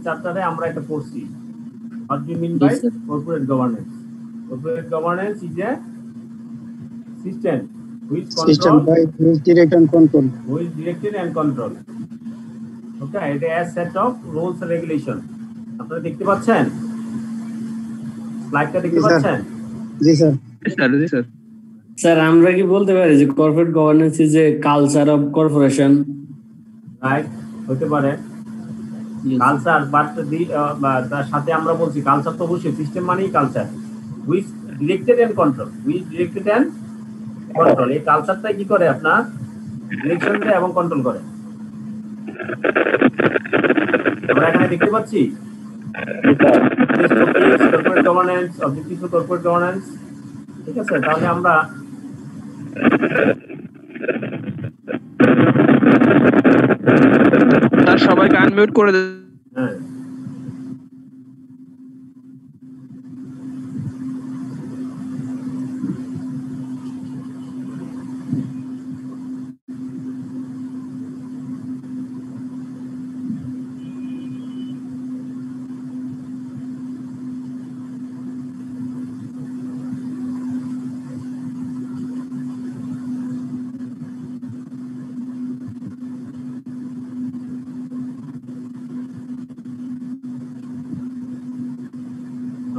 চ্যাপ্টারে আমরা এটা পড়ছি। What do you mean by corporate governance? Corporate governance is a system which direct and control. Which directed and control. Okay, it is a set of rules and regulations. আপনারা দেখতে পাচ্ছেন? স্লাইডটা দেখতে পাচ্ছেন? জি sir. জি sir. Sir আমরা কি বলতে পারি যে corporate governance is a culture of corporation? Right, হতে পারে কালচার, বাট তার সাথে আমরা বলছি কালচার তো অবশ্যই, সিস্টেম মানেই culture, which directed and control, এই কালচারটা কি করে আপনার ডিরেকশন দেয় এবং কন্ট্রোল করে। আমরা এখানে দেখতে পাচ্ছি corporate governance, objectives of corporate governance. ঠিক আছে, তাহলে আমরা সবাইকে আনমিউট করে দেন। হ্যাঁ,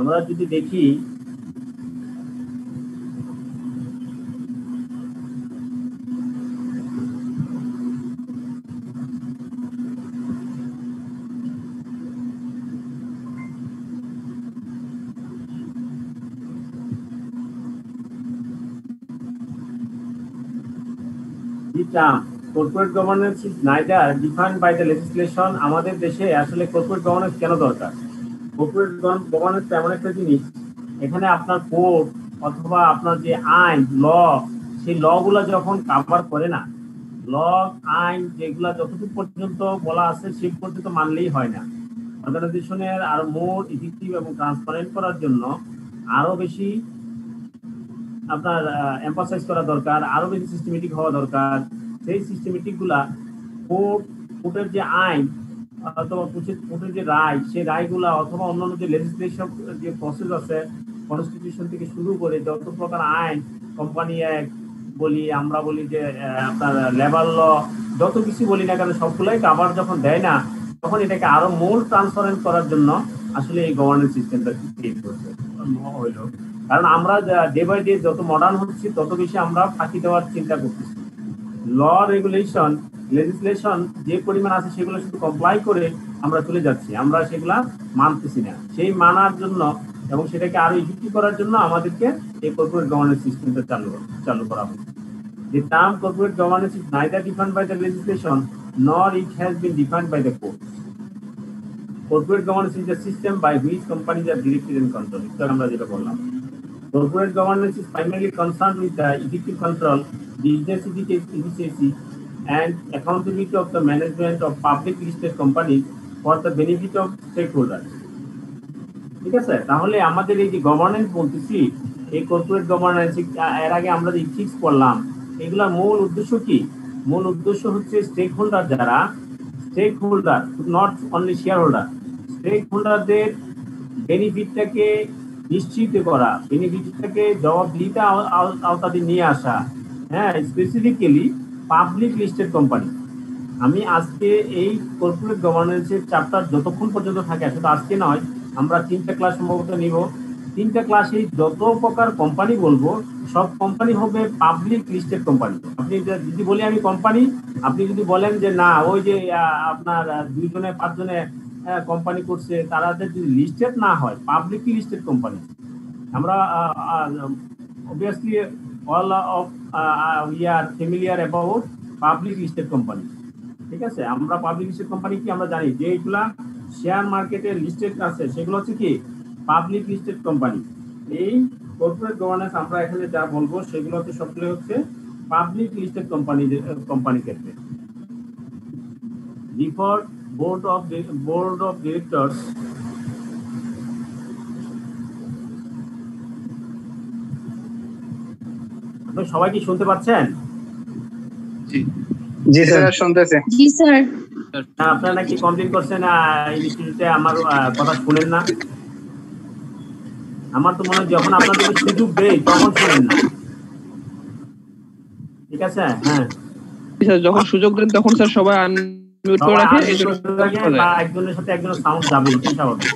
আমরা যদি দেখি the term corporate governance is neither defined by the legislation. আমাদের দেশে আসলে কর্পোরেট গভর্নেন্স কেন দরকার? কর্পোরেট গভর্নেন্স এমন একটা জিনিস, এখানে আপনার কোড অথবা আপনার যে আইন ল, সেই ল গুলা যখন কাভার করে না, ল আইন যেগুলা যতটুকু পর্যন্ত বলা আছে সে পর্যন্ত মানলেই হয় না। অর্গানাইজেশনের আরো মোর ইফেক্টিভ এবং ট্রান্সপারেন্ট করার জন্য আরো বেশি আপনার এমফাসাইজ করা দরকার, আরো বেশি সিস্টেমেটিক হওয়া দরকার। সেই সিস্টেমেটিক গুলা কোর্টের যে আইন অথবা কোর্টের যে রায়, সেই রায়গুলা অথবা অন্যান্য যে লেজিসলেশন যে প্রসেস আছে, কনস্টিটিউশন থেকে শুরু করে যত প্রকার আইন, কোম্পানি অ্যাক্ট বলি, আমরা বলি যে আপনার লেবার ল, যত কিছু বলি না কেন সবগুলাই কাভার যখন দেয় না, তখন এটাকে আরো মোর ট্রান্সপারেন্ট করার জন্য আসলে এই গভর্নেন্স সিস্টেমটা ক্রিয়েট করছে হইল। কারণ আমরা ডে বাই ডে যত মডার্ন হচ্ছি তত বেশি আমরা ফাঁকি দেওয়ার চিন্তা করতেছি। ল রেগুলেশন লেজিসলেশন যে পরিমাণ আছে সেগুলো শুধু কমপ্লাই করে আমরা চলে যাচ্ছি, আমরা সেগুলা মানতেছি না। সেই মানার জন্য এবং সেটাকে আরো ইফেক্টিভ করার জন্য আমাদেরকে এই কর্পোরেট গভর্নেন্স সিস্টেমটা চালু করা হবে। The term corporate governance is neither defined by the legislation nor it has been defined by the court. Corporate governance is the system by which companies are directed and controlled. এটা আমরা যেটা বললাম, corporate governance is primarily concerned with the effective control, business efficiency, and accountability of the management of public listed companies for the benefit of stakeholders. ঠিক আছে, তাহলে আমাদের এই যে গভর্নেন্স বলতেছি, এই কর্পোরেট গভর্নেন্স এর আগে আমরা যে ইথিক্স পড়লাম, এগুলোর মূল উদ্দেশ্য কি? মূল উদ্দেশ্য হচ্ছে স্টেক হোল্ডার, যারা stakeholder, not only shareholder, stake হোল্ডারদের বেনিফিটটাকে নিশ্চিত করা, বেনিফিটটাকে জবাবদিহিতা আওতায় নিয়ে আসা। হ্যাঁ, স্পেসিফিক্যালি পাবলিক লিস্টেড কোম্পানি। আমি আজকে এই কর্পোরেট গভর্নেন্সের চ্যাপ্টার যতক্ষণ পর্যন্ত থাকে, আসলে আজকে নয়, আমরা 3টা ক্লাস সম্ভবত নিব। 3টা ক্লাসে যত প্রকার কোম্পানি বলবো, সব কোম্পানি হবে পাবলিক লিস্টেড কোম্পানি। আপনি যদি বলি আমি কোম্পানি, আপনি যদি বলেন যে না ওই যে আপনার 2জনে 5জনে কোম্পানি করছে, তারা যদি লিস্টেড না হয়, পাবলিকলি লিস্টেড কোম্পানি। আমরা obviously all of we are familiar about public listed company. ঠিক আছে, আমরা পাবলিক লিস্টেড কোম্পানি কি আমরা জানি যে এইগুলা শেয়ার মার্কেটে লিস্টেড আছে, সেগুলো হচ্ছে কি পাবলিক লিস্টেড কোম্পানি। এই কর্পোরেট গভর্নেন্স আমরা এখানে যা বলবো সেগুলো হচ্ছে সবগুলো হচ্ছে পাবলিক লিস্টেড কোম্পানি ক্ষেত্রে। বিফোর বোর্ড অফ ডিরেক্টরস আপনি সবাই কি শুনতে পাচ্ছেন? জি স্যার, শুনতেছে। জি স্যার। আপনারা নাকি কমপ্লেন করছেন ইনস্টিটিউটে আমার কথা শুনেন না। আমার তো মনে হয় যখন আপনাদেরকে সুযোগ দেই তখন শুনেন না। ঠিক আছে, হ্যাঁ স্যার যখন সুযোগ দেন তখন স্যার সবাই আনমিউট করে সবাই রাখে, unmute এই জন্য করে রাখে বা একজনের সাথে একজনের সাউন্ড যাবে, এটাই স্বাভাবিক।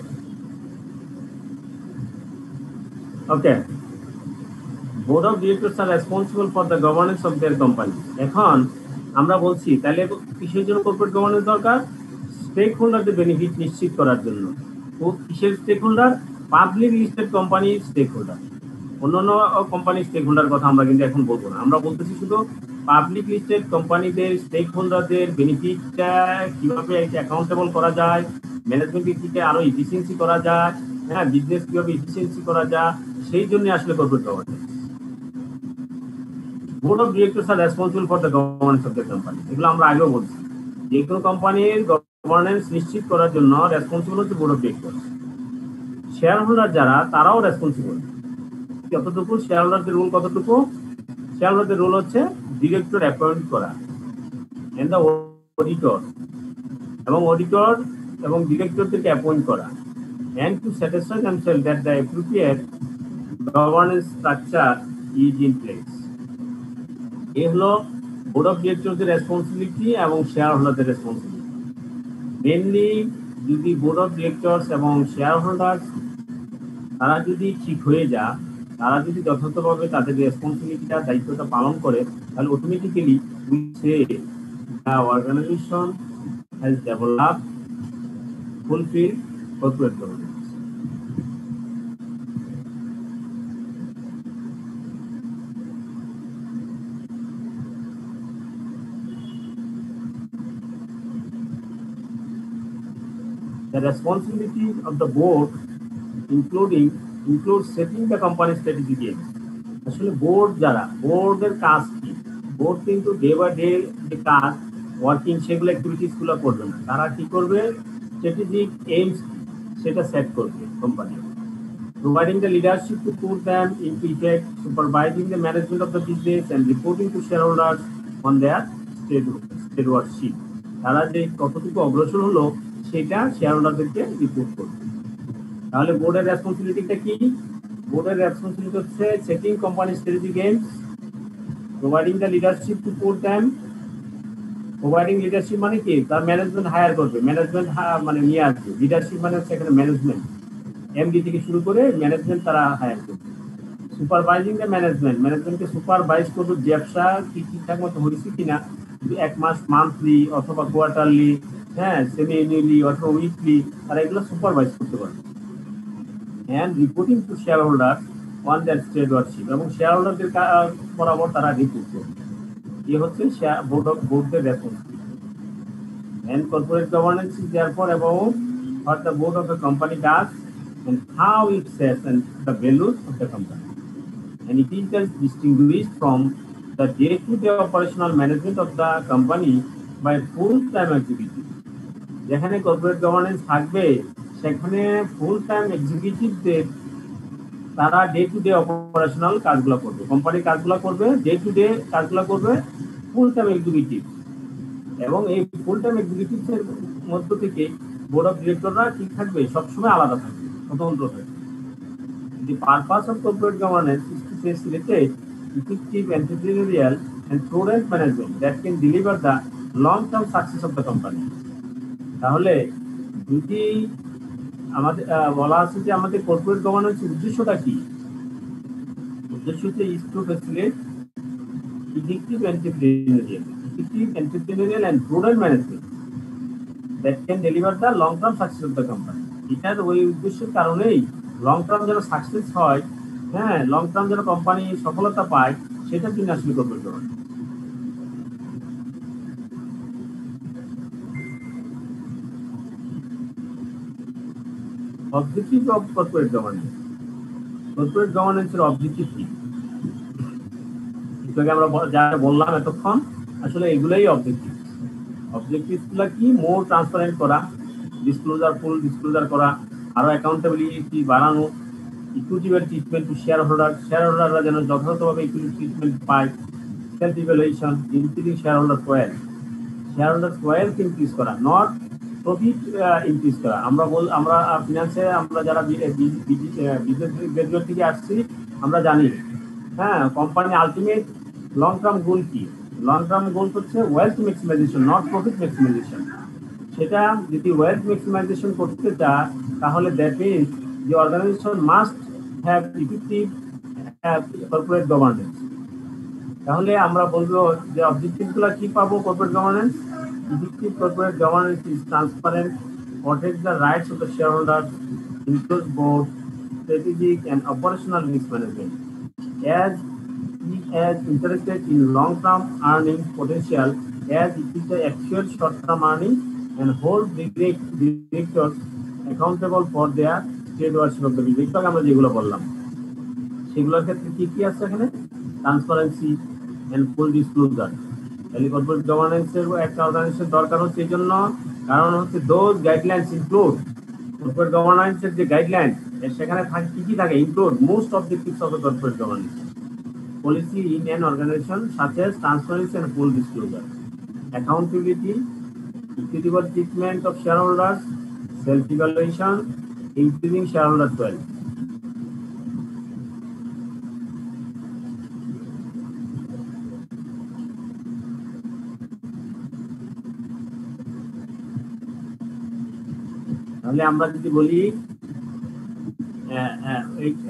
Okay, board of directors are responsible for the governance of their company. এখন আমরা বলছি তাহলে কিসের জন্য কর্পোরেট গভর্নেন্স দরকার? স্টেক হোল্ডারদের বেনিফিট নিশ্চিত করার জন্য। তো কিসের স্টেক হোল্ডার? পাবলিক লিস্টেড কোম্পানির স্টেক হোল্ডার। অন্যান্য কোম্পানির স্টেক হোল্ডার কথা আমরা কিন্তু এখন বলবো না, আমরা বলতেছি শুধু পাবলিক লিস্টেড কোম্পানিদের স্টেক হোল্ডারদের বেনিফিটটা কিভাবে অ্যাকাউন্টেবল করা যায়, ম্যানেজমেন্টকে কি আরো এফিসিয়েন্সি করা যায়, হ্যাঁ বিজনেস কিভাবে এফিসিয়েন্সি করা যায়, সেই জন্য আসলে corporate governance. Board of directors are responsible for the governance of the company, এগুলো আমরা আগেও বলছি। যে কোনো কোম্পানির গভর্নেন্স নিশ্চিত করার জন্য রেসপন্সিবল হচ্ছে board of directors. Share holder যারা তারাও রেসপন্সিবল। কতটুকু শেয়ার হোল্ডারদের রোল কতটুকু? শেয়ার হোল্ডারদের রোল হচ্ছে ডিরেক্টর অ্যাপয়েন্ট করা এন্ড দ্য অডিটর, এবং ডিরেক্টরদেরকে অ্যাপয়েন্ট করা and to satisfy themselves that the appropriate governance structure is in place. এই হলো বোর্ড অফ ডিরেক্টরদের রেসপন্সিবিলিটি এবং শেয়ার হোল্ডারদের রেসপন্সিবিলিটি। মেনলি যদি বোর্ড অফ ডিরেক্টরস এবং শেয়ার হোল্ডার তারা যদি ঠিক হয়ে যায়, তারা যদি যথাযথভাবে তাদের রেসপন্সিবিলিটিটা দায়িত্বটা পালন করে, তাহলে automatically we say the organization has developed fulfill corporate governance. The responsibility of the board includes setting the company strategic aims. আসলে বোর্ড বোর্ডের কাজ কি? বোর্ড কিন্তু ডে বাই ডে যে কাজ ওয়ার্কিং সেগুলো অ্যাক্টিভিটিস গুলো করবে না, তারা কি করবে? স্ট্র্যাটেজিক এইমস সেটা সেট করবে company. Providing the leadership to put them into effect, supervising the management of the business and reporting to shareholders on their stewardship. তারা যে কতটুকু অগ্রসর হলো সেটা শেয়ার হোল্ডারদেরকে রিপোর্ট করবে। তাহলে বোর্ডের রেসপন্সিবিলিটিটা কি? বোর্ডের রেসপন্সিবিলিটি হচ্ছে setting company strategic aims, providing the leadership to put them. Providing leadership মানে কি? তার ম্যানেজমেন্ট হায়ার করবে, ম্যানেজমেন্ট মানে নিয়ে আসবে। লিডারশিপ মানে হচ্ছে এখানে ম্যানেজমেন্ট, এমডি থেকে শুরু করে ম্যানেজমেন্ট তারা হায়ার করবে। সুপারভাইজিং দ্য ম্যানেজমেন্টকে সুপারভাইজ করবে, ব্যবসা কি ঠিকঠাক মতো হয়েছে কিনা, এক মাস মান্থলি অথবা কোয়ার্টারলি, হ্যাঁ সেমি অ্যানুয়ালি অথবা উইকলি, তারা এগুলো সুপারভাইজ করতে পারবে। And reporting to shareholder on that stewardship, এবং শেয়ার হোল্ডারদের বরাবর তারা রিপোর্ট করবে। এই হচ্ছে বোর্ডের responsibility. And corporate governance is therefore about what the board of the company does and how it sets and the values of the company. And it is just distinguished from the day-to-day operational management of the company by full-time activity. যেখানে corporate governance থাকবে সেখানে full time এক্সিকিউটিভদের তারা day to day operational কাজগুলো করবে, কোম্পানির কাজগুলো করবে, day to day কাজগুলো করবে ফুল টাইম এক্সিকিউটিভ। এবং এই ফুল টাইম এক্সিকিউটিভের মধ্য থেকে বোর্ড অফ ডিরেক্টররা ঠিক থাকবে, সবসময় আলাদা থাকবে, স্বতন্ত্র থাকবে। The purpose of corporate governance is to facilitate effective entrepreneurial and prudent management that can deliver the long-term success of the company. তাহলে যদি আমাদের বলা আছে যে আমাদের কর্পোরেট গভর্নেন্সের উদ্দেশ্যটা কি? উদ্দেশ্য হচ্ছে is two facilitate effective entrepreneurial and prudent management that can deliver the long-term success of the company. এটার ওই উদ্দেশ্যের কারণেই লং টার্ম যেন সাকসেস হয়, হ্যাঁ লং টার্ম যেন কোম্পানি সফলতা পায়, সেটার জন্য আসলে corporate governance. Objective of corporate governance. Corporate গভর্নেন্সের অবজেক্টিভ কি? আমরা যা বললাম এতক্ষণ, আসলে এগুলোই অবজেক্টিভ। অবজেক্টিভগুলো কি? মোর ট্রান্সপারেন্ট করা, ফুল ডিসক্লোজার করা, আরো অ্যাকাউন্টেবিলিটি বাড়ানো, ইকুইটিভের ট্রিটমেন্ট টু শেয়ার হোল্ডাররা যেন যথাযথভাবে ইকুইটি ট্রিটমেন্ট পায়, self evaluation, increasing share holder share holders wealth increase করা, নট প্রফিট ইনক্রিজ করা। আমরা ফিনান্সে আমরা যারা বিজনেস গ্রাজুয়েট থেকে আসছি আমরা জানি, হ্যাঁ, company ultimate long term goal কি? লং টার্ম গোল হচ্ছে wealth maximisation, not profit maximisation. সেটা যদি ওয়েলথ ম্যাক্সিমাইজেশন করতে চায় তাহলে that means the organization must have effective corporate governance. তাহলে আমরা বলবো যে অবজেক্টিভ গুলো কি পাবো corporate governance? Effective corporate governance is transparent, protect the rights of the shareholders, includes both strategic and operational risk management, as interested in long-term earning potential as it is the actual short-term earning, and hold directors accountable for their stewardship of the business. আমরা যেগুলো বললাম সেগুলোর ক্ষেত্রে কি কি আছে এখানে? Transparency and full disclosure. তাহলে কর্পোরেট গভর্নেন্সের একটা অর্গানাইজেশন দরকার হচ্ছে এই জন্য, কারণ হচ্ছে দোজ গাইডলাইন্স ইনক্লুড কর্পোরেট গভর্নেন্সের যে গাইডলাইন সেখানে থাকে কি কি থাকে? Include most objectives of the corporate governance policy in an organization such as transparency and full disclosure, accountability, equitable treatment of shareholders, self-evaluation, increasing shareholder wealth. তাহলে আমরা যদি বলি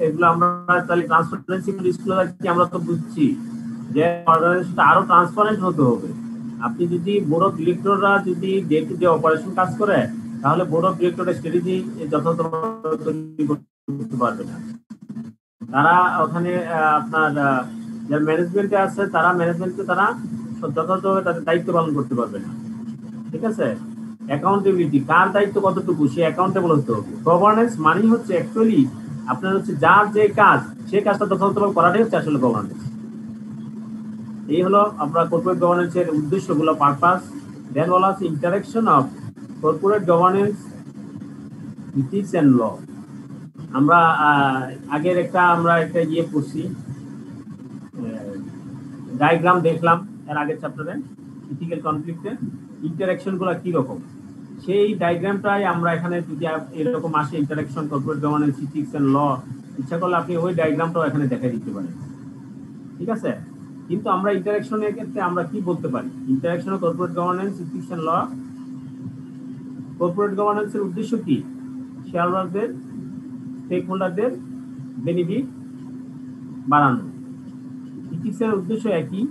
এগুলো আমরা তাহলে ট্রান্সপারেন্সি ডিসক্লোজার কি আমরা তো বুঝছি যে অর্গানাইজেশনটা আরো ট্রান্সপারেন্ট হতে হবে। আপনি যদি বোর্ড অফ ডিরেক্টররা যদি ডে টু ডে অপারেশন কাজ করে তাহলে বোর্ড অফ ডিরেক্টরের স্ট্র্যাটেজি যথাযথ করতে পারবে না। তারা ওখানে আপনার যারা ম্যানেজমেন্টে আছে তারা যথাযথভাবে তাদের দায়িত্ব পালন করতে পারবে না। ঠিক আছে? অ্যাকাউন্টেবিলিটি, কার দায়িত্ব কতটুকু সে অ্যাকাউন্টেবল হতে হবে। গভর্নেন্স মানে হচ্ছে অ্যাকচুয়ালি আপনার হচ্ছে যার যে কাজ সেই কাজটা যথাযথভাবে করাটাই হচ্ছে আসলে গভর্নেন্স। এই হলো আমরা কর্পোরেট গভর্নেন্সের উদ্দেশ্যগুলো, পারপাস। দেন বলা আছে interaction of corporate governance, ethics and law. আমরা আগের আমরা একটা পড়ছি, ডায়াগ্রাম দেখলাম এর আগের চ্যাপ্টারে ইথিক্যাল কনফ্লিক্টে ইন্টারাকশন গুলো কি রকম, সেই ডায়াগ্রামটাই আমরা এখানে যদি এরকম আসে interaction corporate governance, ethics and law, ইচ্ছা করলে আপনি ওই ডায়াগ্রামটাও এখানে দেখা দিতে পারেন। ঠিক আছে? কিন্তু আমরা ইন্টারাকশনের ক্ষেত্রে আমরা কি বলতে পারি? Interaction of corporate governance, ethics and law. Corporate গভর্নেন্সের উদ্দেশ্য কি? শেয়ারহোল্ডারদের, স্টেক হোল্ডারদের বেনিফিট বাড়ানো। ইথিক্সের উদ্দেশ্য একই,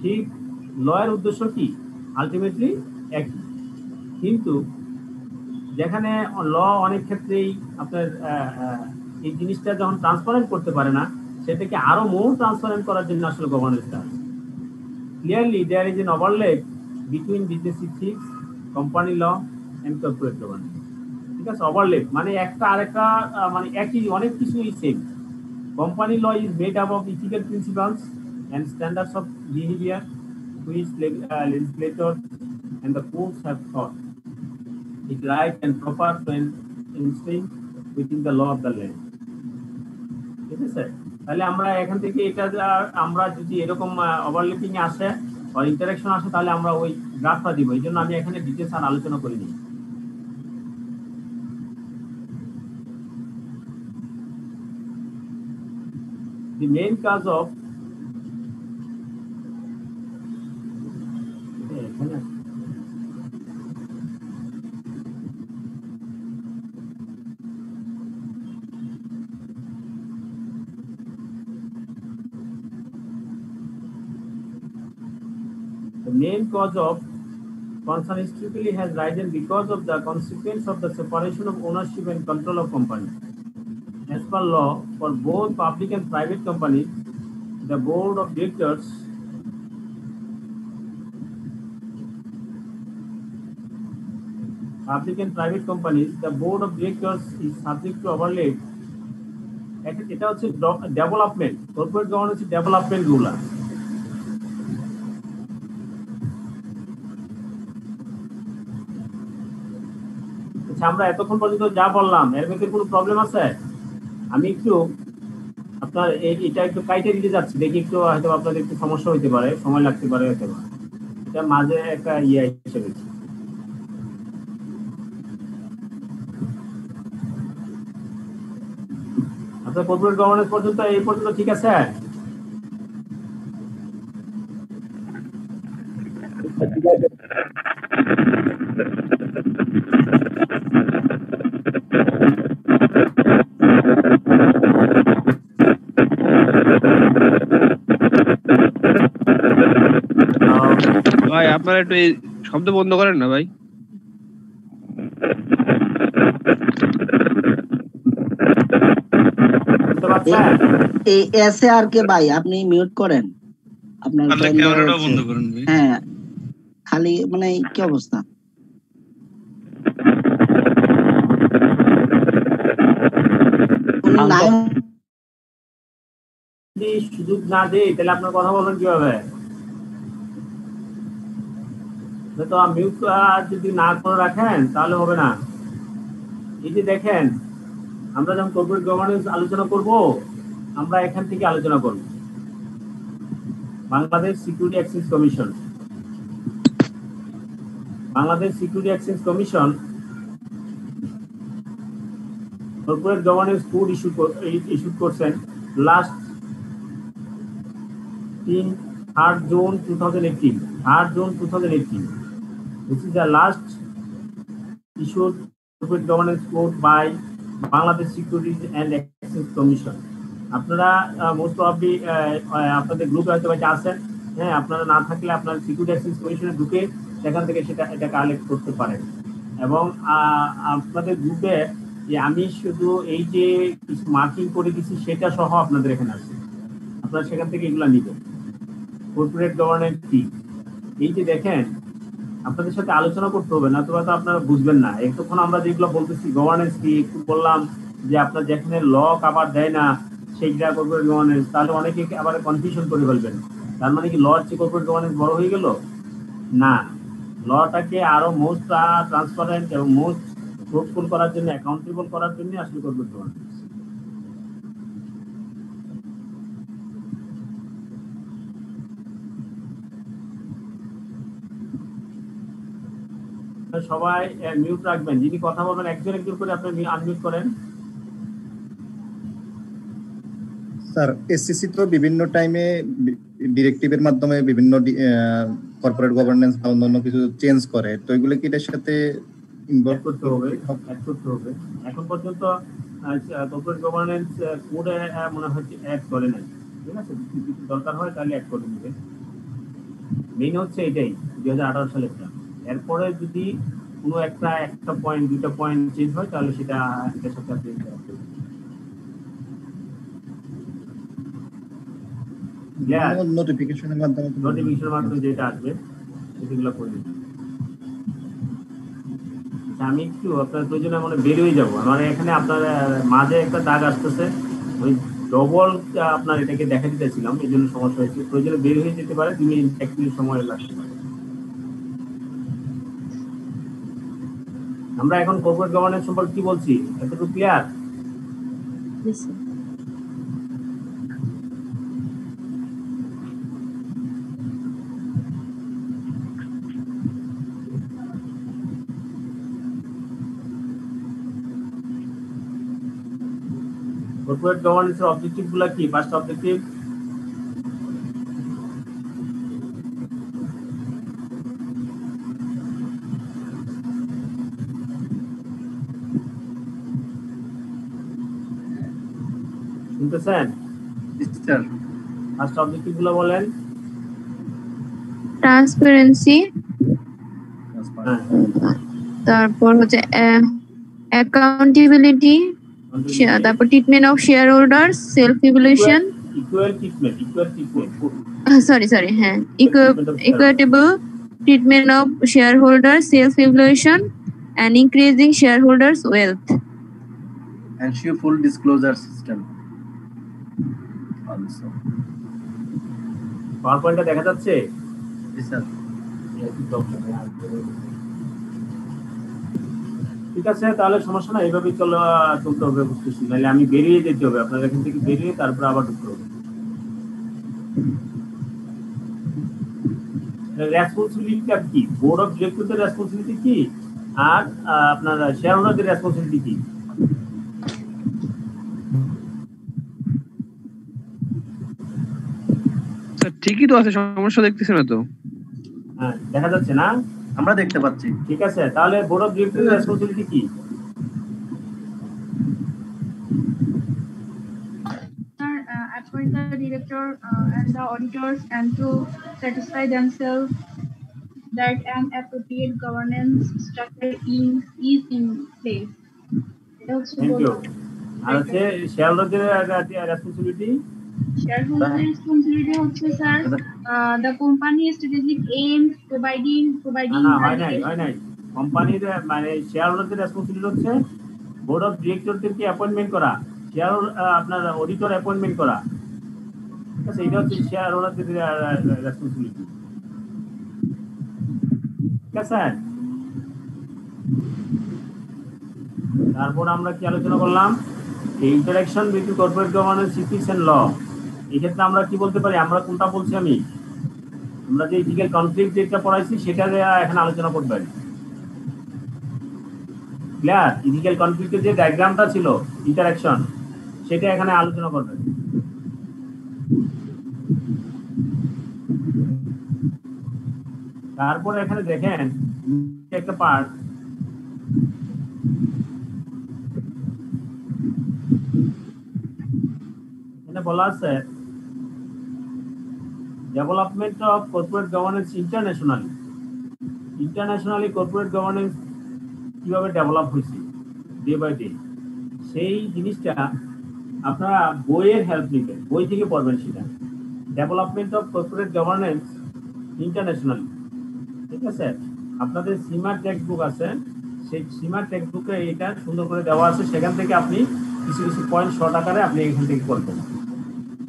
ঠিক। লয়ের উদ্দেশ্য কি? আলটিমেটলি একই, কিন্তু যেখানে ল অনেক ক্ষেত্রেই আপনার এই জিনিসটা যখন ট্রান্সপারেন্ট করতে পারে না, সেটাকে আরো মোর ট্রান্সপারেন্ট করার জন্য আসলে গভর্নেন্সটা। Clearly there is an overlap between business ethics, company law and corporate governance. ঠিক আছে? ওভারল্যাপ মানে একটা আরেকটা মানে একই, অনেক কিছুই same. Company law is made up of ethical principles and standards of behaviour which legislators and the courts have thought it right and proper to instinct within the law of the land. ঠিক আছে? তাহলে আমরা এখান থেকে এটা আমরা যদি এরকম ওভারল্যাপিং আসে বা ইন্টারাকশন আসে তাহলে আমরা ওই গ্রাফটা দিব। এই জন্য আমি এখানে ডিটেলস আর আলোচনা করিনি। The main cause of the main cause of concern historically has risen because of the consequence of the separation of ownership and control of company. As per law, for both public and private companies, the board of directors public and private companies, the board of directors is subject to overlay. এটা হচ্ছে development, corporate governance development গুলা। আচ্ছা, আমরা এতক্ষণ পর্যন্ত যা বললাম এর মধ্যে কোনো প্রবলেম আছে? আমি একটু আপনার এটা একটু কাইটে দিতে যাচ্ছি, দেখি একটু হয়তো আপনাদের একটু সমস্যা হইতে পারে, সময় লাগতে পারে হয়তো। এটা মাঝে একটা ইয়ে হিসেবে। আপনার কর্পোরেট গভর্নেন্স পর্যন্ত এই পর্যন্ত ঠিক আছে? ভাই আপনারা একটু এই শব্দ বন্ধ করেন না ভাই। বুঝতে পারছেন? এই এসে আর কে ভাই আপনি মিউট করেন আপনার ক্যামেরাটাও বন্ধ করেন ভাই। হ্যাঁ খালি মানে কি অবস্থা? যদি সুযোগ না দেই তাহলে আপনার কথা বলবেন কিভাবে? তো মিউট যদি না করে রাখেন তাহলে হবে না। এই যে দেখেন, আমরা যখন কর্পোরেট গভর্নেন্স আলোচনা করব, আমরা এখান থেকে আলোচনা করব Bangladesh security exchange commission. Bangladesh security exchange commission corporate governance code issue করছেন last 3rd June 2018. 3rd June 2018. This is the last issued corporate governance code by Bangladesh Securities and Exchange Commission. আপনারা most probably আপনাদের গ্রুপে হয়তো আছেন, হ্যাঁ আপনারা না থাকলে আপনার সিকিউরিটি এক্সচেঞ্জ কমিশনে ঢুকে সেখান থেকে এটা কালেক্ট করতে পারেন। এবং আপনাদের গ্রুপে যে আমি শুধু এই যে কিছু মার্কিং করে দিচ্ছি সেটা সহ আপনাদের এখানে আছে, আপনারা সেখান থেকে এগুলো নিবেন। কর্পোরেট গভর্নেন্স কি, এই যে দেখেন আপনাদের সাথে আলোচনা করতে হবে, না তো আপনারা বুঝবেন না। এতক্ষণ আমরা যেগুলো বলতেছি গভর্নেন্স কি একটু বললাম যে আপনার যেখানে ল কাভার দেয় না সেইটা কর্পোরেট গভর্নেন্স, তাহলে অনেকে আবার কনফিউশন করে ফেলবেন। তার মানে কি লর চেয়ে কর্পোরেট গভর্নেন্স বড় হয়ে গেল? না, লটাকে আরো মোস্ট ট্রান্সপারেন্ট এবং মোস্ট ফ্রুটফুল করার জন্য, অ্যাকাউন্টেবল করার জন্য আসলে কর্পোরেট গভর্নেন্স। সবাই মিউট রাখবেন, যিনি কথা বলবেন একজন একজন করে আপনি আনমিউট করেন। স্যার এসসিসি তো বিভিন্ন টাইমে ডিরেক্টিভের মাধ্যমে বিভিন্ন কর্পোরেট গভর্নেন্স বা অন্যান্য কিছু চেঞ্জ করে, তো এগুলো কি এটার সাথে ইনভলভ করতে হবে, অ্যাড করতে হবে। এখন পর্যন্ত কর্পোরেট গভর্নেন্স কোডে মনে হচ্ছে অ্যাড করে নাই, ঠিক আছে? যদি দরকার হয় তাহলে অ্যাড করে নেবেন। মেইন হচ্ছে এটাই 2018 সালেরটা। এরপরে যদি কোনো একটা পয়েন্ট দুইটা পয়েন্ট চেঞ্জ হয় তাহলে সেটা এটার সাথে আপনি নোটিফিকেশনের মাধ্যমে যেটা আসবে সেগুলো করে দিন। আমি একটু আপনার প্রয়োজনে মানে বের হয়ে যাবো, আমার এখানে আপনার মাঝে একটা দাগ আসতেছে, ওই ডবল আপনার এটাকে দেখা দিতেছিলাম, এই জন্য সমস্যা হয়েছে। প্রয়োজনে বের হয়ে যেতে পারে, 2 মিনিট 1 মিনিট সময় লাগতে পারে। আমরা এখন কর্পোরেট গভর্নেন্স সম্পর্কে কি বলছি, এতটুকু ক্লিয়ার? কর্পোরেট গভর্নেন্সের অবজেক্টিভ গুলা কি? 5টা অবজেক্টিভ। শুনতেছেন? স্যার 5টা অবজেক্টিভ গুলো বলেন। ট্রান্সপারেন্সি, তারপর হচ্ছে অ্যাকাউন্টেবিলিটি, তারপর treatment of shareholders, self evaluation, equal treatment, হ্যাঁ equitable treatment of shareholders, self evaluation and increasing shareholders wealth, ensure full disclosure system also. Power পয়েন্টটা দেখা যাচ্ছে? জি স্যার। ঠিক আছে, তাহলে সমস্যা না, এইভাবেই চলতে হবে বুঝতেছি, নাহলে আমি বেরিয়ে যেতে হবে, আপনার এখান থেকে বেরিয়ে তারপর আবার ঢুকতে হবে। রেসপন্সিবিলিটিটা কি, বোর্ড অফ ডিরেক্টরদের রেসপন্সিবিলিটি কি, আর আপনার শেয়ার হোল্ডারদের রেসপন্সিবিলিটি কি? স্যার ঠিকই তো আছে, সমস্যা দেখতেছি না তো। হ্যাঁ, দেখা যাচ্ছে না? আমরা দেখতে পাচ্ছি। ঠিক আছে, তাহলে বোর্ড অফ ডিরেক্টরদের রেসপন্সিবিলিটি কি? Appoint the director and the auditors and to satisfy themselves that an appropriate governance structure is in place. Thank you. আর হচ্ছে শেয়ার হোল্ডারদের রেসপন্সিবিলিটি? Shareholder responsibility হচ্ছে sir the company strategic aims providing না, হয় নাই। কোম্পানির মানে শেয়ার হোল্ডারদের রেসপন্সিবিলিটি হচ্ছে বোর্ড অফ ডিরেক্টরদেরকে অ্যাপয়েন্টমেন্ট করা, শেয়ার আপনার অডিটর অ্যাপয়েন্টমেন্ট করা। ঠিক আছে, এটা হচ্ছে শেয়ার হোল্ডারদের রেসপন্সিবিলিটি। ঠিক আছে, তারপর আমরা কি আলোচনা করলাম? Interaction between corporate governance, ethics and law. এই ক্ষেত্রে আমরা কি বলতে পারি? আমরা কোনটা বলছি? আমরা যে ইথিক্যাল কনফ্লিক্ট যেটা পড়াইছি সেটা এখানে আলোচনা করতে পারি। ক্লিয়ার? ইথিক্যাল কনফ্লিক্টের যে ডায়াগ্রামটা ছিল ইন্টারঅ্যাকশন, সেটা এখানে আলোচনা করবে। তারপর এখানে দেখেন একটা পার্ট, এখানে বলা আছে development of corporate governance internationally corporate governance কিভাবে ডেভেলপ হয়েছে ডে বাই ডে, সেই জিনিসটা আপনারা বইয়ের হেল্প নেবেন, বই থেকে পড়বেন সেটা। Development of corporate governance internationally. ঠিক আছে, আপনাদের সীমা টেক্সট বুক আছে, সেই সীমা টেক্সট বুকে এটা সুন্দর করে দেওয়া আছে, সেখান থেকে আপনি কিছু পয়েন্ট শর্ট আকারে আপনি এখান থেকে করবেন।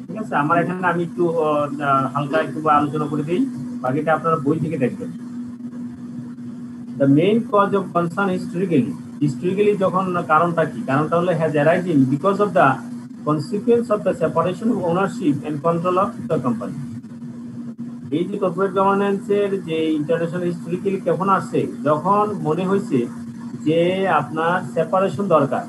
ঠিক আছে, আমার এখানে আমি একটু হালকা একটু আলোচনা করে দিই, বাকিটা আপনারা বই থেকে দেখবেন। The main cause of concern historically যখন কারণটা কি? কারণটা হলো has arising because of the consequence of the separation of ownership and control of the company. এই যে কর্পোরেট গভর্নেন্সের যে ইন্টারন্যাশনাল হিস্টোরিক্যালি কখন আসছে? যখন মনে হয়েছে যে আপনার সেপারেশন দরকার।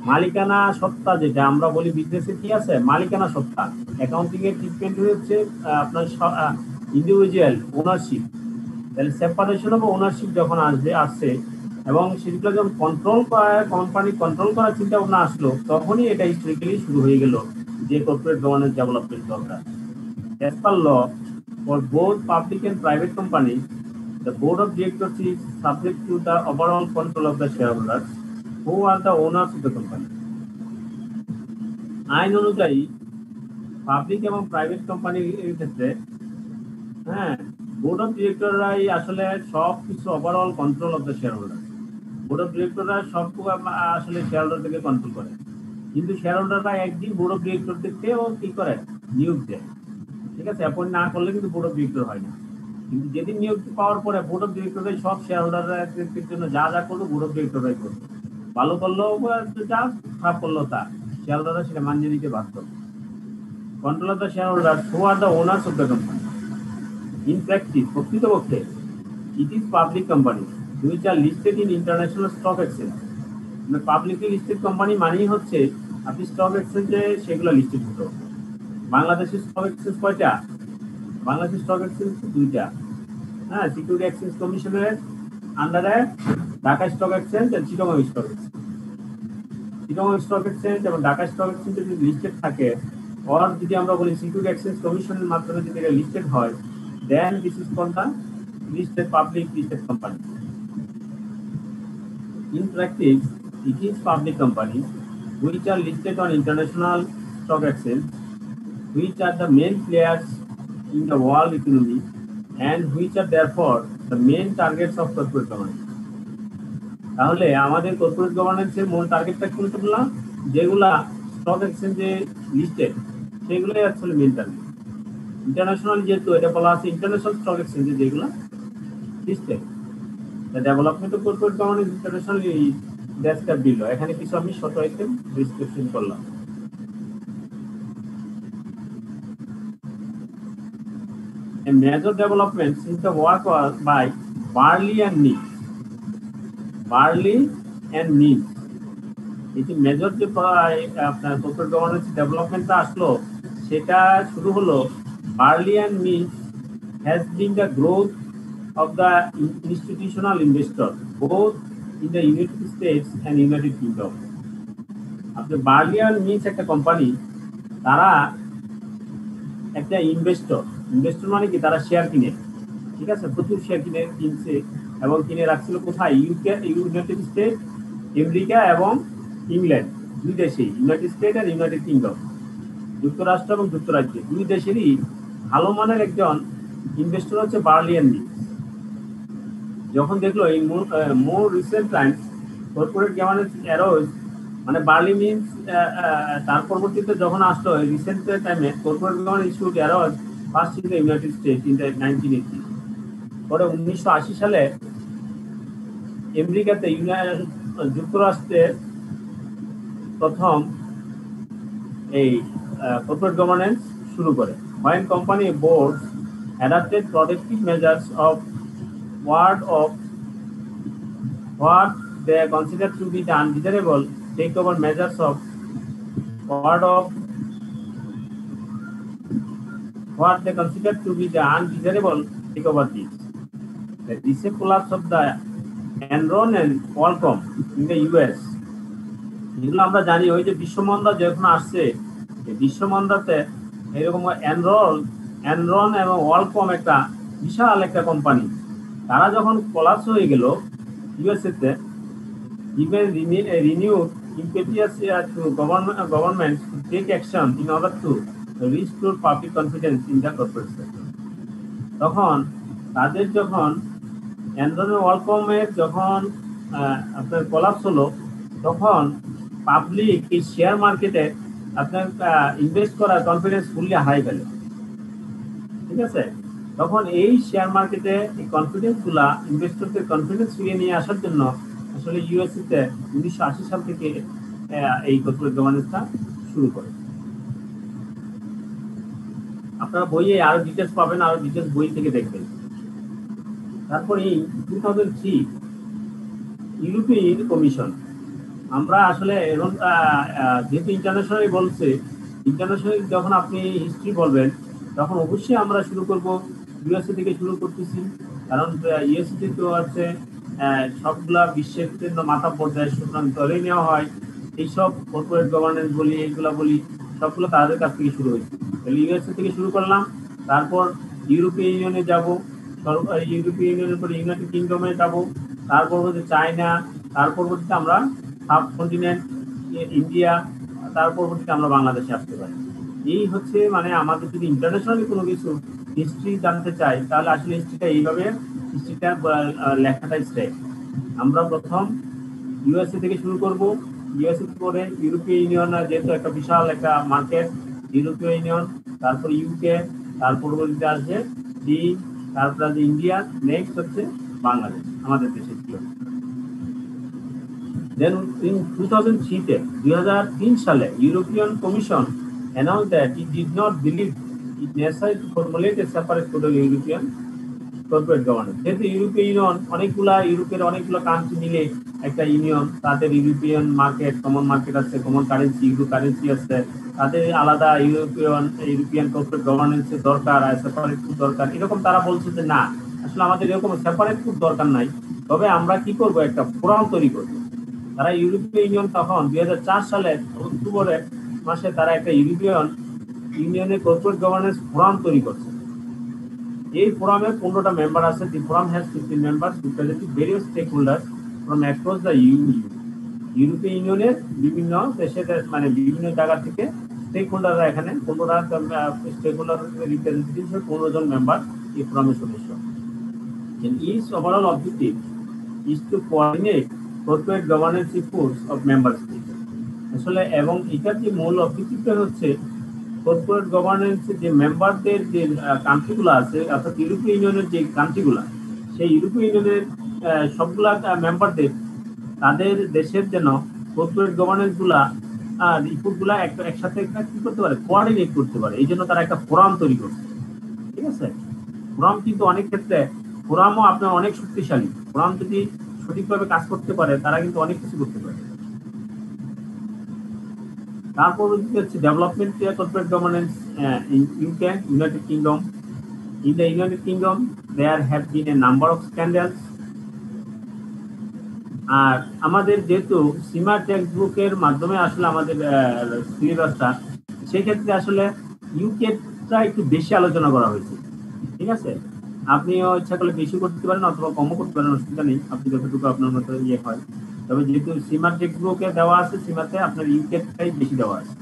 মালিকানা সত্তা, যেটা আমরা বলি বিজনেসে কি আছে, মালিকানা সত্তা। অ্যাকাউন্টিং এর ট্রিটমেন্ট হচ্ছে আপনার ইন্ডিভিজুয়াল ওনারশিপ। তাহলে সেপারেশন অফ ওনারশিপ যখন আসছে এবং সেগুলো যখন কন্ট্রোল কোম্পানি কন্ট্রোল করার চিন্তা ভাবনা আসলো, তখনই এটা হিস্টোরিক্যালি শুরু হয়ে গেল যে কর্পোরেট গভর্নেন্স ডেভেলপমেন্ট দরকার। As per law, for both public and private companies, the board of directors is subject to the overall control of the shareholders, who are the owners of the company. আইন অনুযায়ী public এবং private কোম্পানির ক্ষেত্রে হ্যাঁ, board of ডিরেক্টররাই আসলে সব কিছু overall control of the shareholder. Board of ডিরেক্টররা সব আসলে শেয়ার হোল্ডারদেরকে কন্ট্রোল করে, কিন্তু শেয়ার হোল্ডাররা একদিন বোর্ড অফ ডিরেক্টরদেরকেও কি করে? নিয়োগ দেয়। ঠিক আছে, অ্যাপয়েন্ট না করলে কিন্তু বোর্ড অফ ডিরেক্টর হয় না। কিন্তু যেদিন নিয়োগ পাওয়ার পরে বোর্ড অফ ডিরেক্টররাই সব শেয়ার হোল্ডারদের জন্য যা করলো বোর্ড অফ ডিরেক্টররাই করবে। ভালো করলেও যা, খারাপ করলেও তা, শেয়ার হোল্ডাররা সেটা মানিয়ে নিতে বাধ্য। Control of the shareholder, who are the owners of the company. In practice, প্রকৃতপক্ষে it is public company which are listed in international stock exchange. Publicly listed company মানেই হচ্ছে আপনি স্টক এক্সচেঞ্জে সেগুলো লিস্টেড হতো। বাংলাদেশের স্টক এক্সচেঞ্জ কয়টা? বাংলাদেশের স্টক এক্সচেঞ্জ 2টা। হ্যাঁ, সিকিউরিটি এক্সচেঞ্জ কমিশনের আন্ডারে ঢাকা স্টক এক্সচেঞ্জ আর Chittagong stock exchange. Chittagong stock exchange এবং ঢাকা স্টক এক্সচেঞ্জ যদি লিস্টেড থাকে, or যদি আমরা বলি সিকিউরিটি এক্সচেঞ্জ কমিশনের মাধ্যমে যদি এটা লিস্টেড হয়, then this is called the listed public listed company. In practice, it is public companies which are listed on international stock exchange, which are the main players in the world economy and which are therefore the main targets of corporate governance. তাহলে আমাদের corporate গভর্নেন্সের মূল টার্গেটটা কোনটা বললাম? যেগুলা stock এক্সচেঞ্জে listed সেগুলোই আসলে মেন টার্গেট। ইন্টারন্যাশনাল যেহেতু এটা বলা আছে ইন্টারন্যাশনাল স্টক এক্সচেঞ্জে যেগুলো listed, the development of corporate governance international desktop দিল। এখানে কিছু আমি শর্ট আইটেম ডিসক্রিপশন করলাম। a major development since the work was by Barley and Needs. Barley and Needs. এই যে মেজর যে আপনার কর্পোরেট গভর্নেন্স ডেভেলপমেন্টটা আসলো, সেটা শুরু হলো barley and means has been the growth of the institutional investor both in the United states and United kingdom. আপনি barley and means একটা কোম্পানি, তারা একটা ইনভেস্টর মানে কি, তারা শেয়ার কিনে, ঠিক আছে, প্রচুর শেয়ার কিনছে এবং কিনে রাখছিল কোথায়, ইউনাইটেড স্টেট, আমেরিকা এবং ইংল্যান্ড, দুই দেশেই, ইউনাইটেড স্টেট আর ইউনাইটেড কিংডম, যুক্তরাষ্ট্র এবং যুক্তরাজ্য, দুই দেশেরই ভালো মানের একজন ইনভেস্টর হচ্ছে বার্লি অ্যান্ড মিন্স। যখন দেখলো এই more recent times corporate governance arose, মানে বার্লি মিন্স তার পরবর্তীতে যখন আসলো রিসেন্ট টাইমে corporate governance issued arose first in the United State in the 1980। পরে 1980 সালে আমেরিকাতে যুক্তরাষ্ট্রে প্রথম এই কর্পোরেট গভর্নেন্স শুরু করে। when company boards adopted protective measures of what they consider to be the undesirable takeover measures of what they consider to be the undesirable takeover deals. The recent collapse of the Enron and Qualcomm in the US, যেগুলো আমরা জানি, ওই যে বিশ্বমন্দা যখন আসছে, বিশ্বমন্দাতে এরকম Enron এবং ওয়ালকম একটা বিশাল একটা কোম্পানি, তারা যখন কোলাপস হয়ে গেল ইউএসএতে, given renewed impetus to government to take action in order to restore public confidence in the corporate sector. তখন তাদের যখন এনরন ওয়ালকমের যখন আপনার কোলাপস হলো, তখন পাবলিক এই শেয়ার মার্কেটে আপনার ইনভেস্ট করার কনফিডেন্স ফুললি হাই গেল, ঠিক আছে। তখন এই শেয়ার মার্কেটে এই কনফিডেন্সগুলা, ইনভেস্টরদের কনফিডেন্স ফিরিয়ে নিয়ে আসার জন্য আসলে ইউএসএতে 1980 সাল থেকে এই কর্পোরেট গভর্নেন্সটা শুরু করে। আপনারা বইয়ে আরো ডিটেলস পাবেন, আরো ডিটেলস বই থেকে দেখবেন। তারপর এই 2003 ইউরোপিয়ান কমিশন, আমরা আসলে যেহেতু ইন্টারন্যাশনালি বলছে, ইন্টারন্যাশনাল যখন আপনি হিস্ট্রি বলবেন তখন অবশ্যই আমরা শুরু করব ইউএসএ থেকে শুরু করতেছি, কারণ ইউএসএ তো আছে সবগুলা বিশ্বের জন্য মাথা পর্যায়ে, সুতরাং ধরে নেওয়া হয় এইসব কর্পোরেট গভর্নেন্স বলি, এইগুলা বলি, সবগুলো তাদের কাছ থেকে শুরু হয়েছে। তাহলে ইউএসএ থেকে শুরু করলাম, তারপর ইউরোপীয় ইউনিয়নে যাব, ইউরোপীয় ইউনিয়নের পরে ইউনাইটেড কিংডমে যাব, তার পরবর্তীতে চায়না, তার পরবর্তীতে আমরা সাব কন্টিনেন্ট ইন্ডিয়া, তার পরবর্তীতে আমরা বাংলাদেশে আসতে পারি। এই হচ্ছে মানে আমাদের যদি ইন্টারন্যাশনালি কোনো কিছু হিস্ট্রি জানতে চাই, তাহলে আসলে হিস্ট্রিটা এইভাবে, হিস্ট্রিটা লেখাটা স্টেপ। আমরা প্রথম ইউএসএ থেকে শুরু করব, ইউএসএ পরে ইউরোপীয় ইউনিয়ন, যেহেতু একটা বিশাল একটা মার্কেট, ইউরোপীয় ইউনিয়ন, তারপর ইউকে, তার পরবর্তীতে আসছে চীন, তারপর আছে ইন্ডিয়া, নেক্সট হচ্ছে বাংলাদেশ, আমাদের দেশের কি। Then in 2003 সালে European commission announced that it did not believe it necessary to formulate a separate code of European corporate governance. যেহেতু ইউরোপীয় ইউনিয়ন ইউরোপের অনেকগুলো কান্ট্রি মিলে একটা ইউনিয়ন, তাদের ইউরোপিয়ান মার্কেট, কমন মার্কেট আছে, কমন কারেন্সি, ইউরো কারেন্সি আছে, তাদের আলাদা ইউরোপিয়ান কর্পোরেট গভর্নেন্সের দরকার, সেপারেট কোড দরকার, এরকম তারা বলছে যে না, আসলে আমাদের এরকম সেপারেট কোড দরকার নাই, তবে আমরা কি করব, একটা ফোরাম তৈরি করবো। তারা ইউরোপীয় ইউনিয়ন তখন 2004 সালের অক্টোবরের মাসে তারা একটা ইউরোপিয়ান ইউনিয়নের কর্পোরেট গভর্নেন্স ফোরাম তৈরি করছে। এই ফোরামে 15টা মেম্বার আছে। The forum has 15 members representing various stakeholders from across the ইউরোপীয় ইউনিয়নের বিভিন্ন দেশের, মানে বিভিন্ন জায়গা থেকে স্টেক হোল্ডাররা, এখানে 15টা স্টেক হোল্ডার রিপ্রেজেন্টেটিভ, 15 জন মেম্বার এই ফোরামের সদস্য। Its overall objective is to coordinate corporate governance efforts of member states. আসলে এবং এটার যে মূল অবজেক্টিভটা হচ্ছে কর্পোরেট গভর্নেন্সের যে মেম্বারদের যে কান্ট্রিগুলো আছে, অর্থাৎ ইউরোপীয় ইউনিয়নের যে কান্ট্রিগুলো, সেই ইউরোপীয় ইউনিয়নের সবগুলা মেম্বারদের তাদের দেশের যেন কর্পোরেট গভর্নেন্সগুলা রিপোর্টগুলা একসাথে কি করতে পারে, কোঅর্ডিনেট করতে পারে। এই জন্য তারা একটা ফোরাম তৈরি করছে, ঠিক আছে। ফোরাম কিন্তু অনেক ক্ষেত্রে ফোরামও আপনার অনেক শক্তিশালী। ফোরাম যদি সঠিকভাবে কাজ করতে পারে তারা কিন্তু অনেক কিছু করতে পারে। তারপর হচ্ছে development corporate governance in UK, United kingdom. In the United Kingdom, there have been a number of scandals. আর আমাদের যেহেতু সীমা টেক্সট বুকের মাধ্যমে আসলে আমাদের সিলেবাসটা, সেক্ষেত্রে আসলে ইউকেটা একটু বেশি আলোচনা করা হয়েছে। ঠিক আছে, আপনিও ইচ্ছা করলে বেশি করতে পারেন অথবা কমও করতে পারেন, অসুবিধা নেই, আপনি যতটুকু আপনার মতো ইয়ে হয়। তবে যেহেতু সীমা টেক্সট বুকে দেওয়া আছে, সীমাতে আপনার ইউকেটাই বেশি দেওয়া আছে।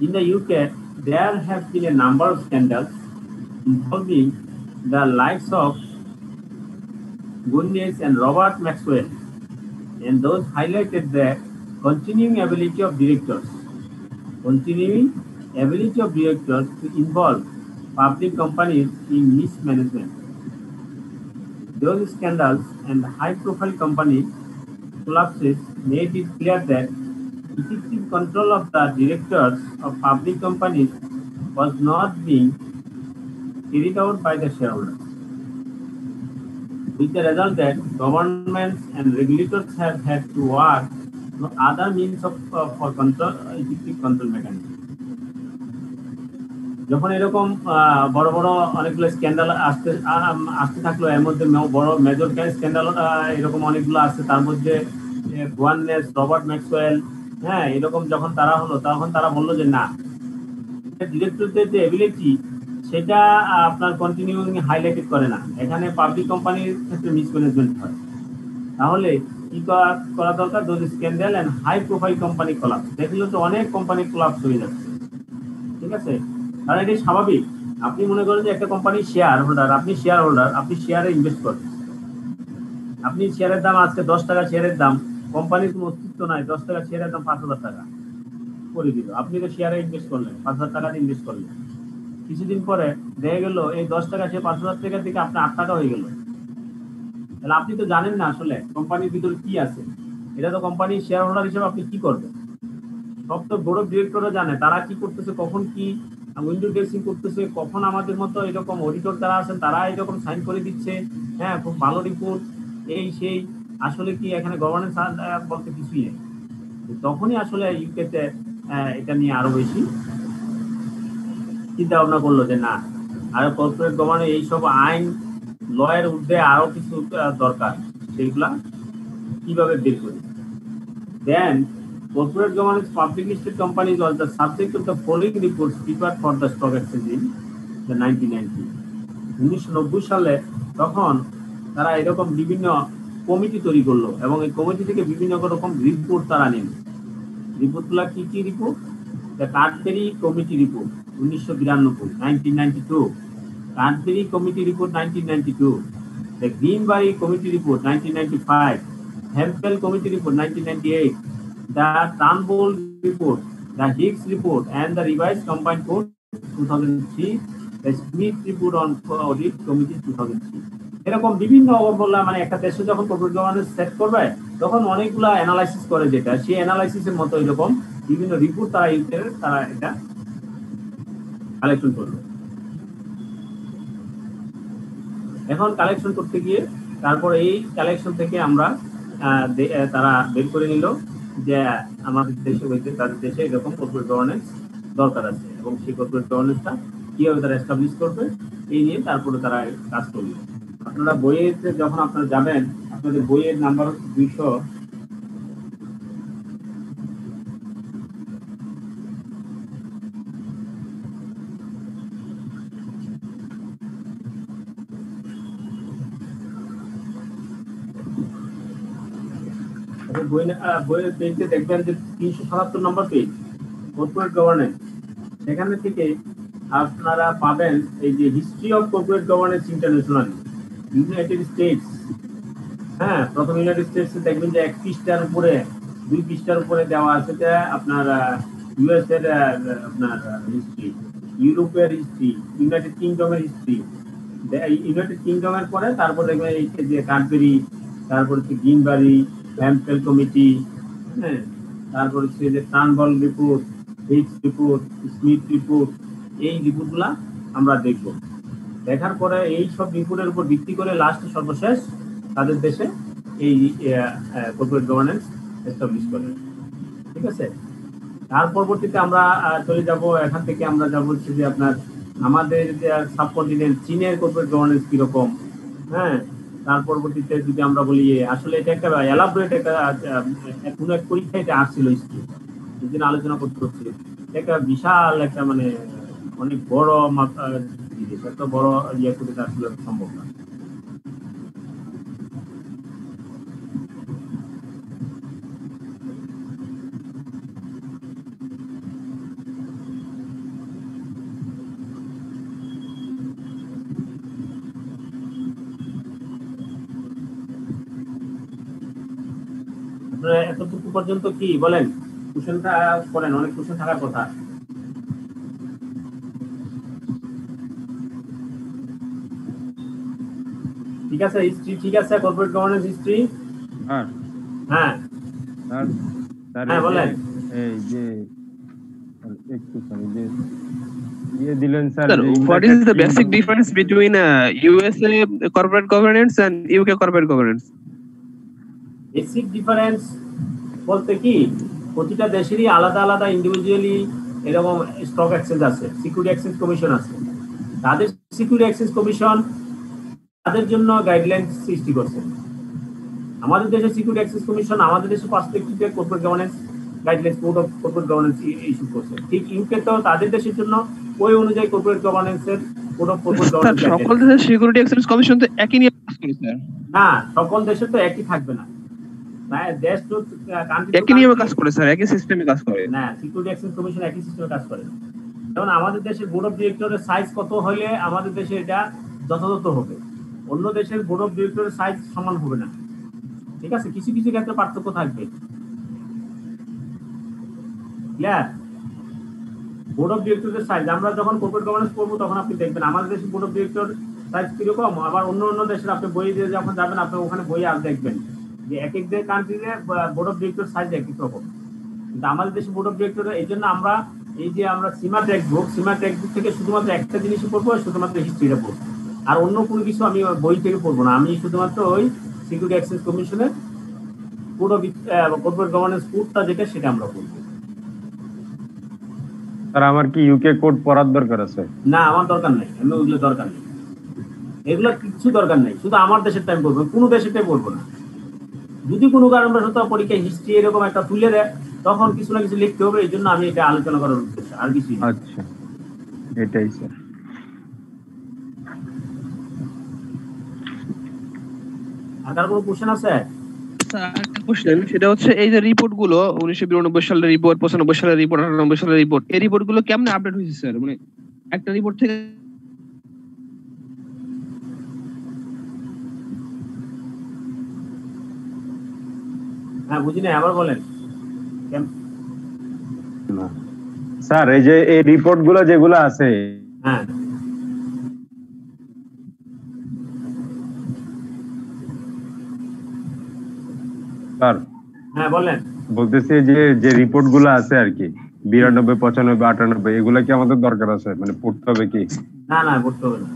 In the UK, there have been a number of scandals involving the likes of Gunnis and Robert Maxwell, and those highlighted the continuing ability of directors to involve public companies in mismanagement. Those scandals and high-profile company collapses made it clear that effective control of the directors of public companies was not being carried out by the shareholders, with the result that governments and regulators have had to work no other means of for control, effective control mechanism. যখন এরকম বড় বড় অনেকগুলো scandal আসতে থাকলো, এর মধ্যে বড় মেজর স্ক্যান্ডাল এরকম অনেকগুলো আসছে, তার মধ্যে গুয়াননেস, রবার্ট ম্যাক্সওয়েল, হ্যাঁ, এরকম যখন তারা হলো, তখন তারা বললো যে না, ডিরেক্টরদের যে এবিলিটি সেটা আপনার কন্টিনিউইং হাইলাইটেড করে না, এখানে পাবলিক কোম্পানির ক্ষেত্রে মিসম্যানেজমেন্ট হয়। তাহলে কি করা দরকার? Those scandal and high profile company collapse. দেখলো তো অনেক কোম্পানি কোলাপস হয়ে যাচ্ছে। ঠিক আছে, কারণ এটাই স্বাভাবিক। আপনি মনে করেন যে একটা কোম্পানির শেয়ার হোল্ডার, আপনি শেয়ার হোল্ডার, আপনি শেয়ারে ইনভেস্ট করেন, আপনি শেয়ারের দাম আজকে 10 টাকা শেয়ারের দাম, কোম্পানির কোনো অস্তিত্ব নাই, 10 টাকা শেয়ারের দাম 5,000 টাকা করে দিল, আপনি তো শেয়ারে ইনভেস্ট করলেন, 5,000 টাকা দিয়ে ইনভেস্ট করলেন, কিছুদিন পরে দেখা গেল এই 10 টাকা সে 5,000 টাকা থেকে আপনার 8 টাকা হয়ে গেল। তাহলে আপনি তো জানেন না আসলে কোম্পানির ভিতরে কি আছে। এটা তো কোম্পানির শেয়ার হোল্ডার হিসেবে আপনি কি করবেন? সব তো বড় ডিরেক্টররা জানে তারা কি করতেছে, কখন কি উইন্ডো ড্রেসিং করতেছে, কখন আমাদের মতো এরকম অডিটর যারা আছেন তারা এরকম সাইন করে দিচ্ছে, হ্যাঁ খুব ভালো রিপোর্ট, এই সেই। আসলে কি এখানে গভর্নেন্স বলতে কিছুই নেই। তখনই আসলে ইউকেতে এটা নিয়ে আরো বেশি চিন্তা ভাবনা করলো যে না, আর কর্পোরেট গভর্নেন্স এইসব আইন লয়ের ঊর্ধ্বে আরো কিছু দরকার, সেইগুলা কিভাবে বের করি। দেন corporate governance public listed companies was the subject of the following reports prepared for the stock exchange in the 1990. 1990 সালে তখন তারা এরকম বিভিন্ন কমিটি তৈরি করলো এবং এই কমিটি থেকে বিভিন্ন রকম রিপোর্ট তারা নিল। রিপোর্টগুলো কি কি রিপোর্ট? The Cadbury committee report 1992, 1992, Cadbury committee report 1992, the Greenbury committee report 1995, Hampel committee report 1998, the Turnbull report, the Higgs report, and the revised combined code 2003, the Smith report on audit committee 2003. এরকম বিভিন্ন বললাম, মানে একটা দেশে যখন corporate governance set করবে তখন অনেকগুলা অ্যানালাইসিস করে, যেটা সেই অ্যানালাইসিসের মতো এরকম বিভিন্ন রিপোর্ট তারা ইউজ করে তারা এটা কালেকশন করলো। এখন কালেকশন করতে গিয়ে তারপর এই কালেকশন থেকে আমরা তারা বের করে নিল যে আমাদের দেশে হইতে তাদের দেশে এরকম কর্পোরেট গভর্নেন্স দরকার আছে এবং সেই কর্পোরেট গভর্নেন্সটা কিভাবে তারা এস্টাবলিশ করবে এই নিয়ে তারপরে তারা কাজ করবে। আপনারা বইয়েতে যখন আপনারা যাবেন, আপনাদের বইয়ের নাম্বার 200, বইয়ের পেজে দেখবেন যে 377 নম্বর পেজ, কর্পোরেট গভর্নেন্স। সেখানে থেকে আপনারা পাবেন এই যে history of corporate governance international, United states. হ্যাঁ, প্রথম ইউনাইটেড স্টেটস দেখবেন যে 1 পৃষ্ঠার উপরে 2 পৃষ্ঠার উপরে দেওয়া আছে যে আপনার ইউএস এর আপনার হিস্ট্রি, ইউরোপের হিস্ট্রি, ইউনাইটেড কিংডমের হিস্ট্রি। ইউনাইটেড কিংডমের পরে তারপর দেখবেন এই যে কাডবেরি, তারপর হচ্ছে গ্রিনবারি, হেম্পেল কমিটি, হ্যাঁ, তারপর হচ্ছে যে Turnbull report, Higgs report, Smith report. এই রিপোর্টগুলা আমরা দেখব। দেখার পরে এই সব রিপোর্টের উপর ভিত্তি করে লাস্ট সর্বশেষ তাদের দেশে এই কর্পোরেট গভর্নেন্স এস্টাবলিশ করে। ঠিক আছে, তার পরবর্তীতে আমরা চলে যাব, এখান থেকে আমরা যাব হচ্ছে যে আপনার আমাদের সাবকন্টিনেন্ট চীনের কর্পোরেট গভর্নেন্স কিরকম। হ্যাঁ, তার পরবর্তীতে যদি আমরা বলি আসলে এটা একটা এলাবোরেট একটা কোনো এক পরীক্ষায় এটা আসছিল স্কুল, এই জন্য আলোচনা করতে হচ্ছে। একটা বিশাল একটা মানে অনেক বড় জিনিস, এত বড় ইয়ে করে আসলে সম্ভব না। এতটুকু পর্যন্ত কি বলেন? কোশ্চেনটা করেন, অনেক কোশ্চেন থাকার কথা। ঠিক আছে, হিস্ট্রি ঠিক আছে, কর্পোরেট গভর্নেন্স হিস্ট্রি। হ্যাঁ হ্যাঁ হ্যাঁ বলেন। এই যে একটু যে ইয়ে দিলেন sir, what is the basic difference between USA corporate governance and UK corporate governance? Basic difference বলতে কি প্রতিটা দেশেরই আলাদা আলাদা ইন্ডিভিজুয়ালি এরকম স্টক এক্সচেঞ্জ আছে, সিকিউরিটি এক্সচেঞ্জ কমিশন আছে। তাদের সিকিউরিটি এক্সচেঞ্জ কমিশন তাদের জন্য গাইডলাইন সৃষ্টি করছে। আমাদের দেশের সিকিউরিটি এক্সচেঞ্জ কমিশন আমাদের দেশের পার্সপেক্টিভে corporate governance guideline, code of corporate governance issue করছে। ঠিক ইউকে তো তাদের দেশের জন্য ওই অনুযায়ী কর্পোরেট গভর্নেন্সের কোড অফ কর্পোরেট গভর্নেন্স। সকল দেশের সিকিউরিটি এক্সচেঞ্জ কমিশন তো একই নিয়ে কাজ করে স্যার? না, সকল দেশে তো একই থাকবে না। দেশ তো একই নিয়মে কাজ করে স্যার, একই সিস্টেমে কাজ করে না। সিকিউরিটি এক্সচেঞ্জ কমিশন একই সিস্টেমে কাজ করে। যেমন আমাদের দেশের বোর্ড অফ ডিরেক্টরের সাইজ কত হলে আমাদের দেশে এটা যথাযথ হবে, অন্য দেশের বোর্ড অফ ডিরেক্টরের সাইজ সমান হবে না। ঠিক আছে, কিছু কিছু ক্ষেত্রে পার্থক্য থাকবে। ক্লিয়ার? বোর্ড অফ ডিরেক্টরের সাইজ আমরা যখন কর্পোরেট গভর্নেন্স করবো তখন আপনি দেখবেন আমাদের দেশের বোর্ড অফ ডিরেক্টর সাইজ কিরকম, আবার অন্য অন্য দেশের আপনি বই দিয়ে যখন যাবেন আপনি ওখানে বই আর দেখবেন যে এক এক কান্ট্রিতে বোর্ড অফ ডিরেক্টর সাইজ এক এক রকম। কিন্তু আমাদের দেশে বোর্ড অফ ডিরেক্টর এই জন্য আমরা এই যে আমরা সীমা টেক্সট বুক থেকে শুধুমাত্র একটা জিনিসই পড়বো, শুধুমাত্র হিস্ট্রিটা পড়বো, আর অন্য কোনো কিছু আমি বই থেকে পড়বো না। আমি শুধুমাত্র ওই সিকিউরিটি এক্সচেঞ্জ কমিশনের কোড অফ কর্পোরেট গভর্নেন্স কোডটা যেটা সেটা আমরা পড়বো। স্যার আমার কি ইউকে কোড পড়ার দরকার আছে? না, আমার দরকার নেই, আমি ওগুলো দরকার নেই, এগুলো কিছু দরকার নেই। শুধু আমার দেশের টাইম পড়বো, কোনো দেশেরটাই পড়বো না। যদি কোনো কারণবশত পরীক্ষায় হিস্ট্রি এরকম একটা তুলে দেয় তখন কিছু না কিছু লিখতে হবে, এই জন্য আমি এটা আলোচনা করার উদ্দেশ্য, আর কিছুই না। আচ্ছা, এটাই স্যার। আর কার কোনো কোশ্চেন আছে? একটা কোশ্চেন, সেটা হচ্ছে এই যে রিপোর্ট গুলো 1992 সালের রিপোর্ট, 95 সালের রিপোর্ট, 98 সালের রিপোর্ট, এই রিপোর্ট গুলো কেমনে আপডেট হয়েছে স্যার? মানে একটা রিপোর্ট থেকে হ্যাঁ বুঝি না, আবার বলেন। স্যার এই যে এই রিপোর্ট গুলো যেগুলো আছে, হ্যাঁ স্যার হ্যাঁ বলেন। বলতেছি যে রিপোর্ট গুলো আছে আর কি 92, 95, 98, এগুলো কি আমাদের দরকার আছে? মানে পড়তে হবে কি? না না, পড়তে হবে না,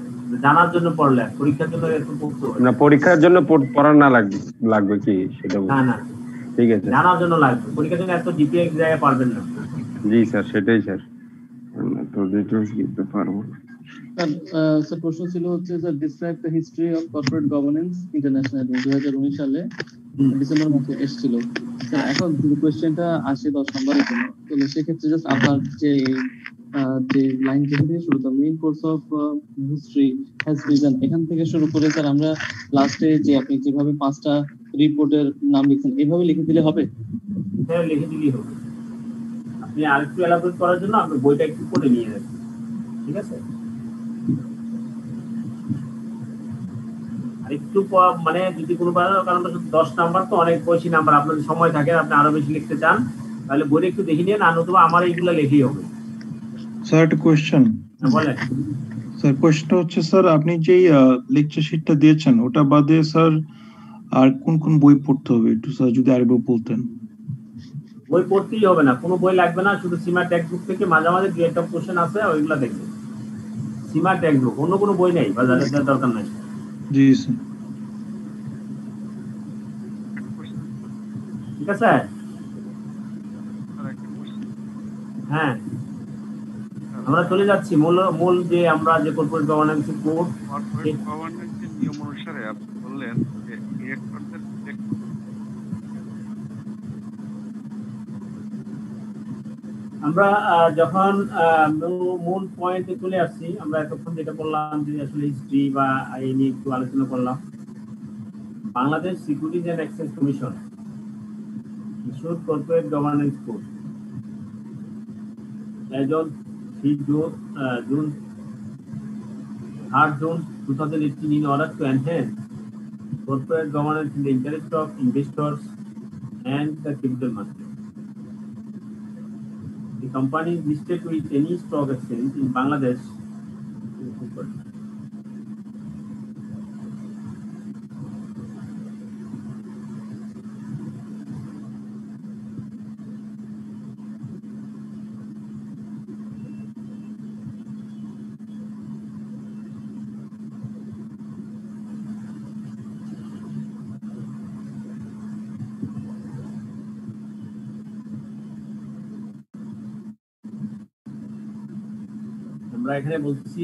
জানার জন্য পড়লে, পরীক্ষার জন্য একটু পড়তে হবে না, পরীক্ষার জন্য পড়া না লাগবে কি সেটা? না না, ঠিক আছে, জানার জন্য লাগবে, পরীক্ষার জন্য এত ডিটেইলস জায়গায় পারবেন না। জি স্যার, সেটাই স্যার, তো ডিটেইলস দিতে পারবো। স্যার প্রশ্ন ছিল হচ্ছে sir describe the history of corporate governance international 2019 সালে ডিসেম্বর মাসে এসেছিল। স্যার এখন যদি কোশ্চেনটা আসে 10 নম্বরের জন্য, তাহলে সেক্ষেত্রে জাস্ট আপনার যে লাইন থেকে শুরু করতে main course of history has begun, এখান থেকে শুরু করে স্যার আমরা লাস্টে যে আপনি যেভাবে 5টা রিপোর্টের নাম লিখছেন এইভাবে লিখে দিলে হবে? হ্যাঁ, লিখে দিলেই হবে। আপনি আরেকটু এলাবোরেট করার জন্য আপনি বইটা একটু পড়ে নিয়ে যাবেন, ঠিক আছে? একটু মানে যদি কোনো কারণ 10 নাম্বার তো অনেক বেশি নাম্বার, আপনাদের সময় থাকে, আপনি আরো বেশি লিখতে চান তাহলে বইটা একটু দেখে নিন, আর নতুবা আমার এইগুলো লেখেই হবে। স্যার একটা কোশ্চেন। বলেন স্যার। কোশ্চেনটা হচ্ছে স্যার আপনি যেই লেকচার শিটটা দিয়েছেন ওটা বাদে স্যার আর কোন কোন বই পড়তে হবে একটু স্যার যদি আরেকবার বলতেন। বই পড়তেই হবে না, কোনো বই লাগবে না, শুধু সীমা টেক্সট বুক থেকে মাঝে মাঝে 2-1টা কোশ্চেন আছে ওইগুলো দেখবেন। সীমা টেক্সট বুক, অন্য কোনো বই নেই বাজারে, দেওয়ার দরকার নাই। জি স্যার। ঠিক আছে, হ্যাঁ আমরা চলে যাচ্ছি মূল যে আমরা যে কর্পোরেট গভর্নেন্স কোড, কর্পোরেট গভর্নেন্সের নিয়ম অনুসারে আপনি বললেন যে ডিরেক্টরদের আমরা যখন মূল পয়েন্টে চলে আসছি, আমরা এতক্ষণ যেটা বললাম যে আসলে হিস্ট্রি বা এই নিয়ে একটু আলোচনা করলাম। Bangladesh securities and exchange commission issued corporate governance code as on 3 June 2018 in order to enhance corporate governance in the interest of investors and the capital market. The company is listed with any stock exchange in Bangladesh. আমরা এখানে বলছি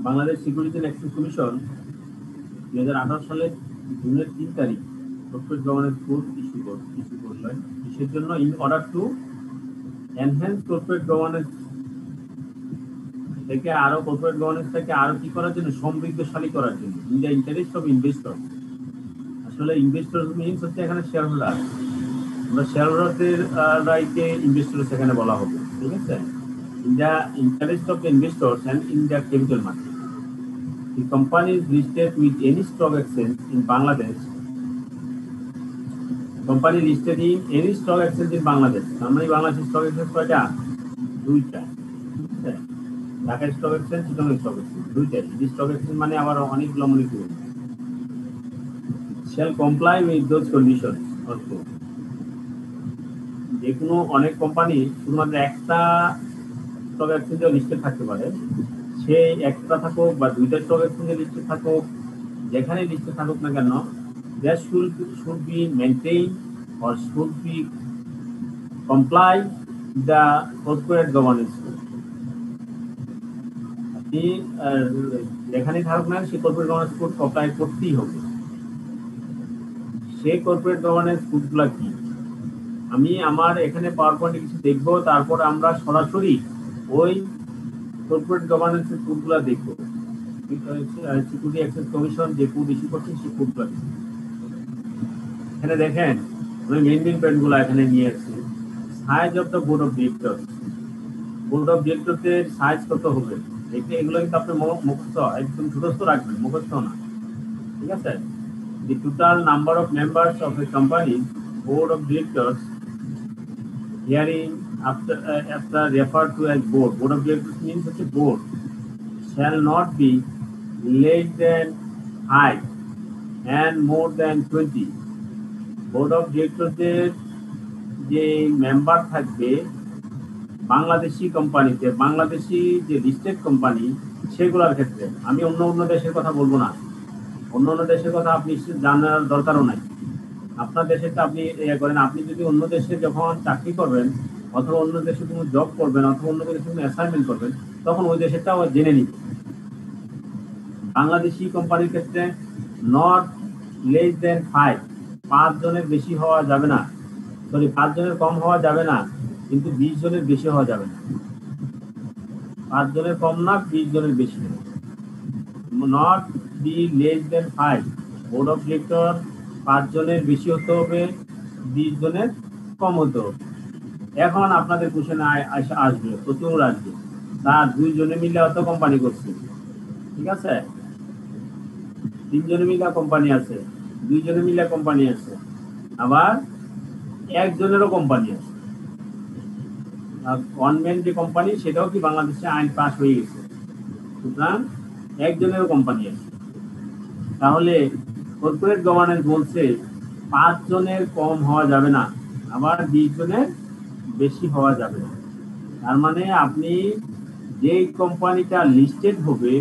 Bangladesh security and exchange commission 2018 সালের জুনের 3 তারিখ corporate governance code issue করলেন। কিসের জন্য? In order to enhance corporate governance থেকে আরো কর্পোরেট গভর্নেন্সটাকে আরো কি করার জন্য? সমৃদ্ধশালী করার জন্য, in the interest of investor. আসলে ইনভেস্টর মিনস হচ্ছে এখানে শেয়ার হোল্ডার, আমরা শেয়ার হোল্ডারদের রাইটে ইনভেস্টর সেখানে বলা হবে। ঠিক আছে, in the interest of investors and in the capital market the company is listed with any stock exchange in Bangladesh. Company listed in any stock exchange in Bangladesh. আমরা Bangladesh stock exchange কয়টা? দুইটা। Dhaka stock exchange, Chittagong stock exchange, দুইটাই। এই stock exchange মানে আবার অনেকগুলো molecule. shall comply with those conditions also. যে কোনো অনেক কোম্পানি শুধুমাত্র একটা স্টক এক্সচেঞ্জে লিস্টেড থাকতে পারে, সে একটা থাকুক বা দুইটা স্টক এক্সচেঞ্জে লিস্টেড থাকুক, যেখানে লিস্টেড থাকুক না কেন, that should be maintained or should be comply the corporate governance code. আপনি যেখানে থাকুক না সেই কর্পোরেট গভর্নেন্স কোড কমপ্লাই করতেই হবে। সেই কর্পোরেট গভর্নেন্স কোডগুলো কি? আমি আমার এখানে পাওয়ার পয়েন্টে কিছু দেখবো, তারপর আমরা সরাসরি ওই কর্পোরেট গভর্নেন্সের কোডগুলো দেখবো। সিকিউরিটি এক্সচেঞ্জ কমিশন যে কোড ইস্যু করছে সেই কোডগুলো দেখবো। এখানে দেখেন আমি মেইন পয়েন্টগুলো এখানে নিয়ে আসছি। Size of the board of director, board of ডিরেক্টরদের সাইজ কত হবে এগুলো কিন্তু আপনি মুখস্থ একদম ছোটস্থ রাখবেন, মুখস্থ না। ঠিক আছে, the total number of members of a company board of directors herein after referred to as board of directors means such a board shall not be less than 5 and more than 20. board of directors যে member থাকবে বাংলাদেশি কোম্পানিতে, বাংলাদেশি যে listed company সেগুলোর ক্ষেত্রে, আমি অন্য দেশের কথা বলবো না। অন্য দেশের কথা আপনি জানার দরকারও নাই। আপনার দেশেরটা আপনি করেন। আপনি যদি অন্য দেশে যখন চাকরি করবেন অথবা অন্য দেশে কোনো জব করবেন অথবা অন্য দেশে কোনো অ্যাসাইনমেন্ট করবেন, তখন ওই দেশেরটাও জেনে নিন। বাংলাদেশি কোম্পানির ক্ষেত্রে নট লেস দেন 5, 5 জনের বেশি হওয়া যাবে না, 5 জনের কম হওয়া যাবে না, কিন্তু 20 জনের বেশি হওয়া যাবে না। 5 জনের কম না, 20 জনের বেশি না। Not be less than 5, board of director 5 জনের বেশি হতে হবে, 20 জনের কম হতে হবে। এখন আপনাদের কোশ্চেনে আসবে, প্রচুর আসবে, তার 2 জনে মিলে অত কোম্পানি করছে। ঠিক আছে, 3 জনে মিলে কোম্পানি আছে, 2 জনে মিলে কোম্পানি আছে, আবার 1 জনেরও কোম্পানি আছে। ওয়ান ম্যান যে কোম্পানি সেটাও কি বাংলাদেশে আইন পাস হয়ে গেছে, সুতরাং 1 জনেরও কোম্পানি আছে। তাহলে কর্পোরেট গভর্নেন্স বলছে 5 জনের কম হওয়া যাবে না, আবার 20 জনের বেশি হওয়া যাবে না। তার মানে আপনি যেই কোম্পানিটা লিস্টেড হবে,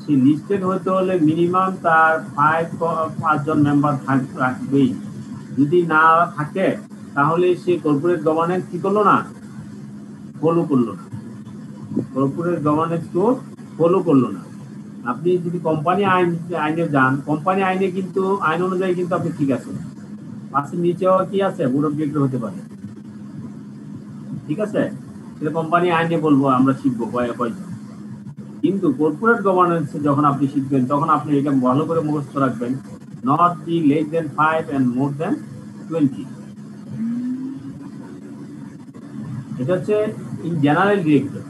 সেই লিস্টেড হতে হলে মিনিমাম তার 5জন মেম্বার থাকবেই। যদি না থাকে তাহলে সে কর্পোরেট গভর্নেন্স কি করলো না, ফলো করলো না। কর্পোরেট গভর্নেন্স তো ফলো করলো না। আপনি যদি কোম্পানি আইনে যান, কোম্পানি আইনে কিন্তু আইন অনুযায়ী কিন্তু আপনি ঠিক আছেন, পাশের নিচেও কি আছে, বোর্ড অফ ডিরেক্টর হতে পারে, ঠিক আছে? সেটা কোম্পানি আইনে বলবো, আমরা শিখবো কয়জন। কিন্তু কর্পোরেট গভর্নেন্স যখন আপনি শিখবেন তখন আপনি এটা ভালো করে মুখস্থ রাখবেন, not be less than 5 and more than 20। এটা হচ্ছে ইন জেনারেল ডিরেক্টর,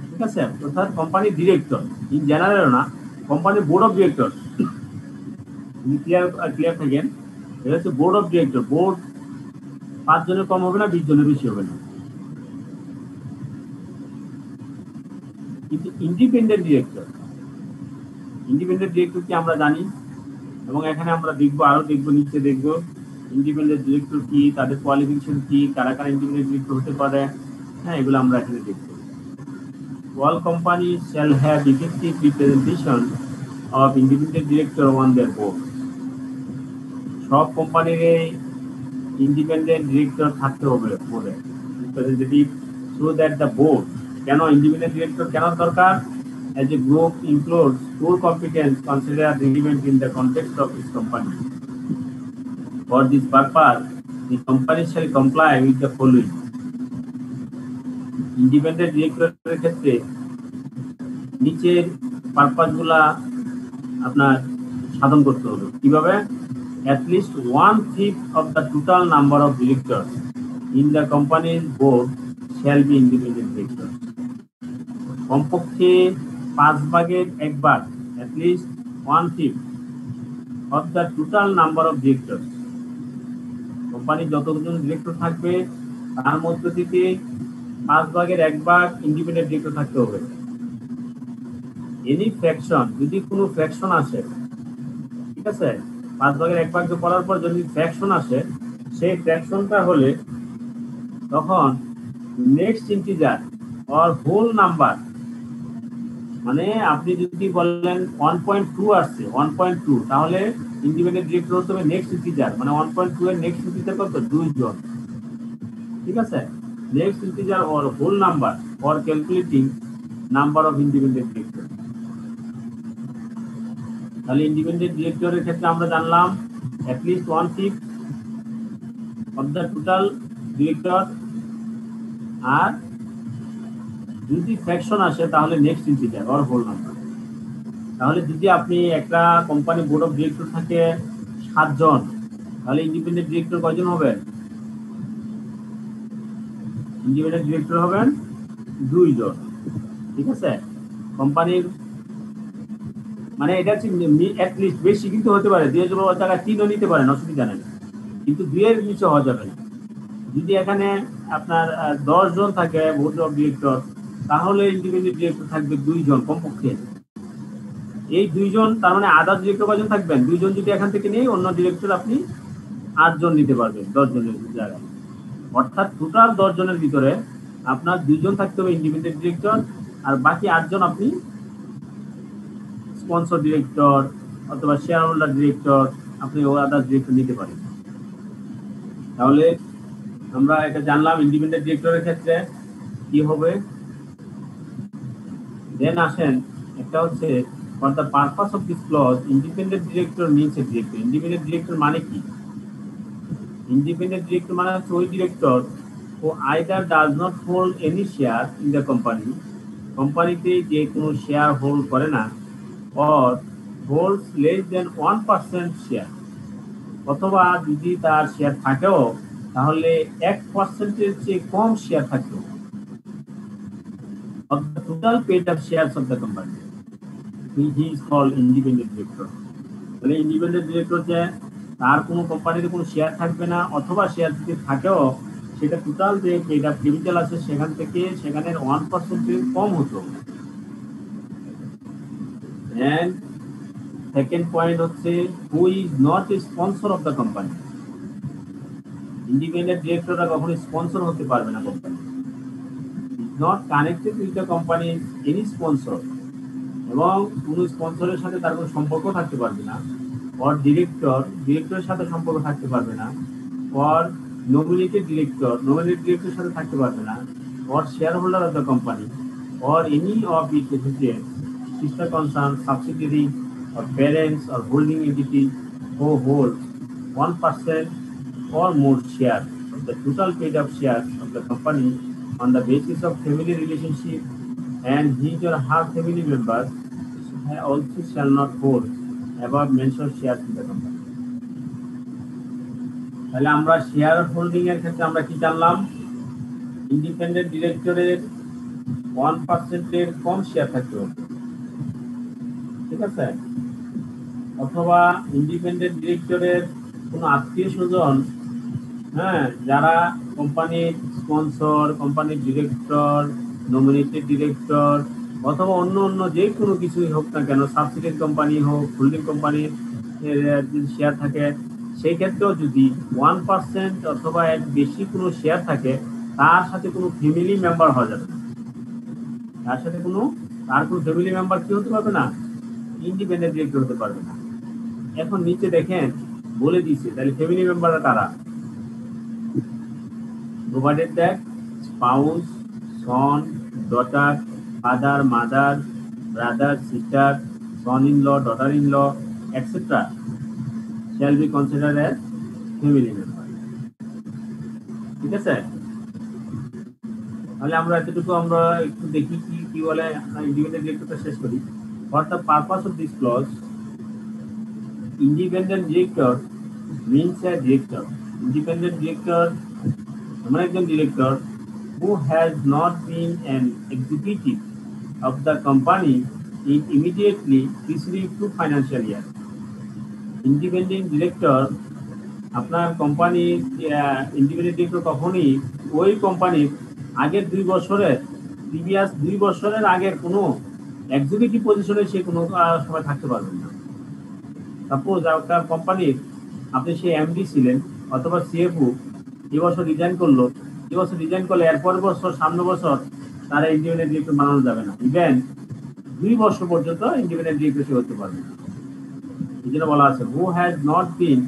ঠিক আছে? অর্থাৎ কোম্পানির ডিরেক্টর, ইন জেনারেল না, কোম্পানির বোর্ড অফ ডিরেক্টর। ক্লিয়ার থাকেন, এটা হচ্ছে বোর্ড অফ ডিরেক্টর। বোর্ড 5 জনের কম হবে না, 20 জনের বেশি হবে না। কিন্তু ইন্ডিপেন্ডেন্ট ডিরেক্টর, ইন্ডিপেন্ডেন্ট ডিরেক্টর কি আমরা জানি, এবং এখানে আমরা দেখবো, আরো দেখবো, নিচে দেখবো ইন্ডিপেন্ডেন্ট ডিরেক্টর কি, তাদের কোয়ালিফিকেশন কি, কারা কারা ইন্ডিপেন্ডেন্ট ডিরেক্টর হতে পারে, হ্যাঁ, এগুলো আমরা এখানে দেখবো। All companies shall have effective representation of independent director on their board. সব কোম্পানির ইন্ডিপেন্ডেন্ট ডিরেক্টর থাকতে হবে বোর্ডে, representative, so that the board, কেন ইন্ডিপেন্ডেন্ট ডিরেক্টর কেন দরকার? As a group includes core competence considered relevant in the context of its company. For this purpose, the company shall comply with the following. Independent ডিরেক্টরের ক্ষেত্রে নিচের পারপাসগুলা আপনার সাধন করতে হবে। কিভাবে? At least 1/5 of the total number of directors in the company's board shall be independent directors. কমপক্ষে 1/5, at least 1/5 of the total number of directors, কোম্পানির যতজন ডিরেক্টর থাকবে তার মধ্য থেকে 1/5 ইন্ডিপেন্ডেন্ট ডিরেক্টর থাকতে হবে। এনি ফ্র্যাকশন, যদি কোনো ফ্র্যাকশন আসে, ঠিক আছে, 1/5 করার পর যদি ফ্র্যাকশন আসে, সেই ফ্র্যাকশনটা হলে তখন next integer or whole number, মানে আপনি যদি বলেন 1.2 আসছে, 1.2, তাহলে ইন্ডিপেন্ডেন্ট ডিরেক্টর হতে হবে নেক্সট ইন্টিজার, মানে 1.2 এর নেক্সট ইন্টিজার কত? 2 জন, ঠিক আছে? Next integer or whole number for calculating number of independent director. তাহলে ইন্ডিপেন্ডেন্ট ডিরেক্টরের ক্ষেত্রে আমরা জানলাম at least 1/5 of the total director, আর যদি ফ্র্যাকশন আসে তাহলে next integer or whole number. তাহলে যদি আপনি একটা কোম্পানি বোর্ড অফ ডিরেক্টর থাকে 7 জন, তাহলে ইন্ডিপেন্ডেন্ট ডিরেক্টর কয়জন হবে? ইন্ডিপেন্ডেন্ট ডিরেক্টর হবেন 2 জন, ঠিক আছে? কোম্পানির মানে এটা হচ্ছে অ্যাটলিস্ট, বেশি কিন্তু হতে পারে, 2 জায়গায় 3ও নিতে পারেন, অসুবিধা নেই, কিন্তু 2 এর নিচে হওয়া যাবে না। যদি এখানে আপনার 10 জন থাকে বোর্ড অফ ডিরেক্টর, তাহলে ইন্ডিপেন্ডেন্ট ডিরেক্টর থাকবে 2 জন কমপক্ষে। এই 2 জন, তার মানে আদার ডিরেক্টর কয়জন থাকবেন? 2 জন যদি এখান থেকে নেই, অন্য ডিরেক্টর আপনি 8 জন নিতে পারবেন 10 জনের জায়গায়। অর্থাৎ টোটাল 10 জনের ভিতরে আপনার 2 জন থাকতে হবে ইন্ডিপেন্ডেন্ট ডিরেক্টর, আর বাকি 8 জন আপনি স্পন্সর ডিরেক্টর অথবা শেয়ার হোল্ডার ডিরেক্টর, আপনি ও আদার ডিরেক্টর নিতে পারেন। তাহলে আমরা এটা জানলাম ইন্ডিপেন্ডেন্ট ডিরেক্টরের ক্ষেত্রে কি হবে। দেন আসেন, একটা হচ্ছে for the purpose of this clause, independent director means a director. Independent director মানে কি? ইন্ডিপেন্ডেন্ট ডিরেক্টর মানে হচ্ছে ওই director who either does not hold any share in the company, কোম্পানিতে যে কোনো শেয়ার হোল্ড করে না, or holds less than 1% share, অথবা যদি তার শেয়ার থাকেও তাহলে 1%-এর চেয়ে কম শেয়ার থাকতো of the total paid up shares of the company, he is called independent director. তাহলে ইন্ডিপেন্ডেন্ট ডিরেক্টর যে তার কোনো কোম্পানিতে কোনো শেয়ার থাকবে না, অথবা শেয়ার যদি থাকেও সেটা টোটাল যে পেড আপ ক্যাপিটাল আছে সেখান থেকে সেখানের 1%-এর কম হতো। And second point হচ্ছে who is not a sponsor of the company. Independent ডিরেক্টররা কখনো স্পন্সর হতে পারবে না কোম্পানি। Not connected with the company any sponsor, এবং কোনো স্পন্সরের সাথে তার কোনো সম্পর্ক থাকতে পারবে না, or ডিরেক্টরের সাথে সম্পর্ক থাকতে পারবে না, or nominated ডিরেক্টরের সাথে থাকতে পারবে না, or shareholder of the company, or any of its associates, sister concern, subsidiary, or parents, or holding entity who holds 1% or more share of the total paid up shares of the company on the basis of family relationship, and his or her family members also shall not hold above mentioned shares in the company. তাহলে আমরা share holding এর ক্ষেত্রে আমরা কি জানলাম? Independent ডিরেক্টরের 1% এর কম share থাকতে হবে, ঠিক আছে? অথবা ইন্ডিপেন্ডেন্ট ডিরেক্টরের কোনো আত্মীয় স্বজন, হ্যাঁ, যারা কোম্পানির স্পন্সর, কোম্পানির ডিরেক্টর, নমিনেটেড ডিরেক্টর, অথবা অন্য অন্য যে কোনো কিছুই হোক না কেন, সাবসিডিয়ারি কোম্পানি হোক, হোল্ডিং কোম্পানির যদি শেয়ার থাকে, সেই ক্ষেত্রেও যদি 1% অথবা এর বেশি কোনো শেয়ার থাকে, তার সাথে কোনো ফ্যামিলি মেম্বার হওয়া যাবে না। তার কোনো ফ্যামিলি মেম্বার কি হতে পারবে না? ইন্ডিপেন্ডেন্ট ডিরেক্টর হতে পারবে না। এখন নিচে দেখেন বলে দিচ্ছে, তাহলে ফ্যামিলি মেম্বাররা কারা? provided that spouse, son, daughter, father, mother, brother, sister, son-in-law, daughter-in-law, etc. shall be considered as family member. ঠিক আছে? তাহলে আমরা এতটুকু আমরা একটু দেখি কি বলে, ইন্ডিপেন্ডেন্ট ডিরেক্টরটা শেষ করি। For the purpose of this clause, independent director means a director. Independent director এমন একজন director who has not been an executive of the company in immediately preceding 2 financial year. Independent director আপনার কোম্পানির independent director কখনই ওই কোম্পানির আগের 2 বছরের previous 2 বছরের আগের কোনো এক্সিকিউটিভ পজিশনে সে কোনো সময় থাকতে পারবেন না। সাপোজ একটা কোম্পানির আপনি সেই এমডি ছিলেন অথবা সিএফও, এবছর রিজাইন করলো, এবছর রিজাইন করলে এরপর বছর সামনে বছর তারা ইন্ডিপেন্ডেন্ট ডিরেক্টর বানানো যাবে না। ইভেন 2 বছর পর্যন্ত ইন্ডিপেন্ডেন্ট ডিরেক্টর সে হতে পারবে না। এই জন্য বলা আছে who has not been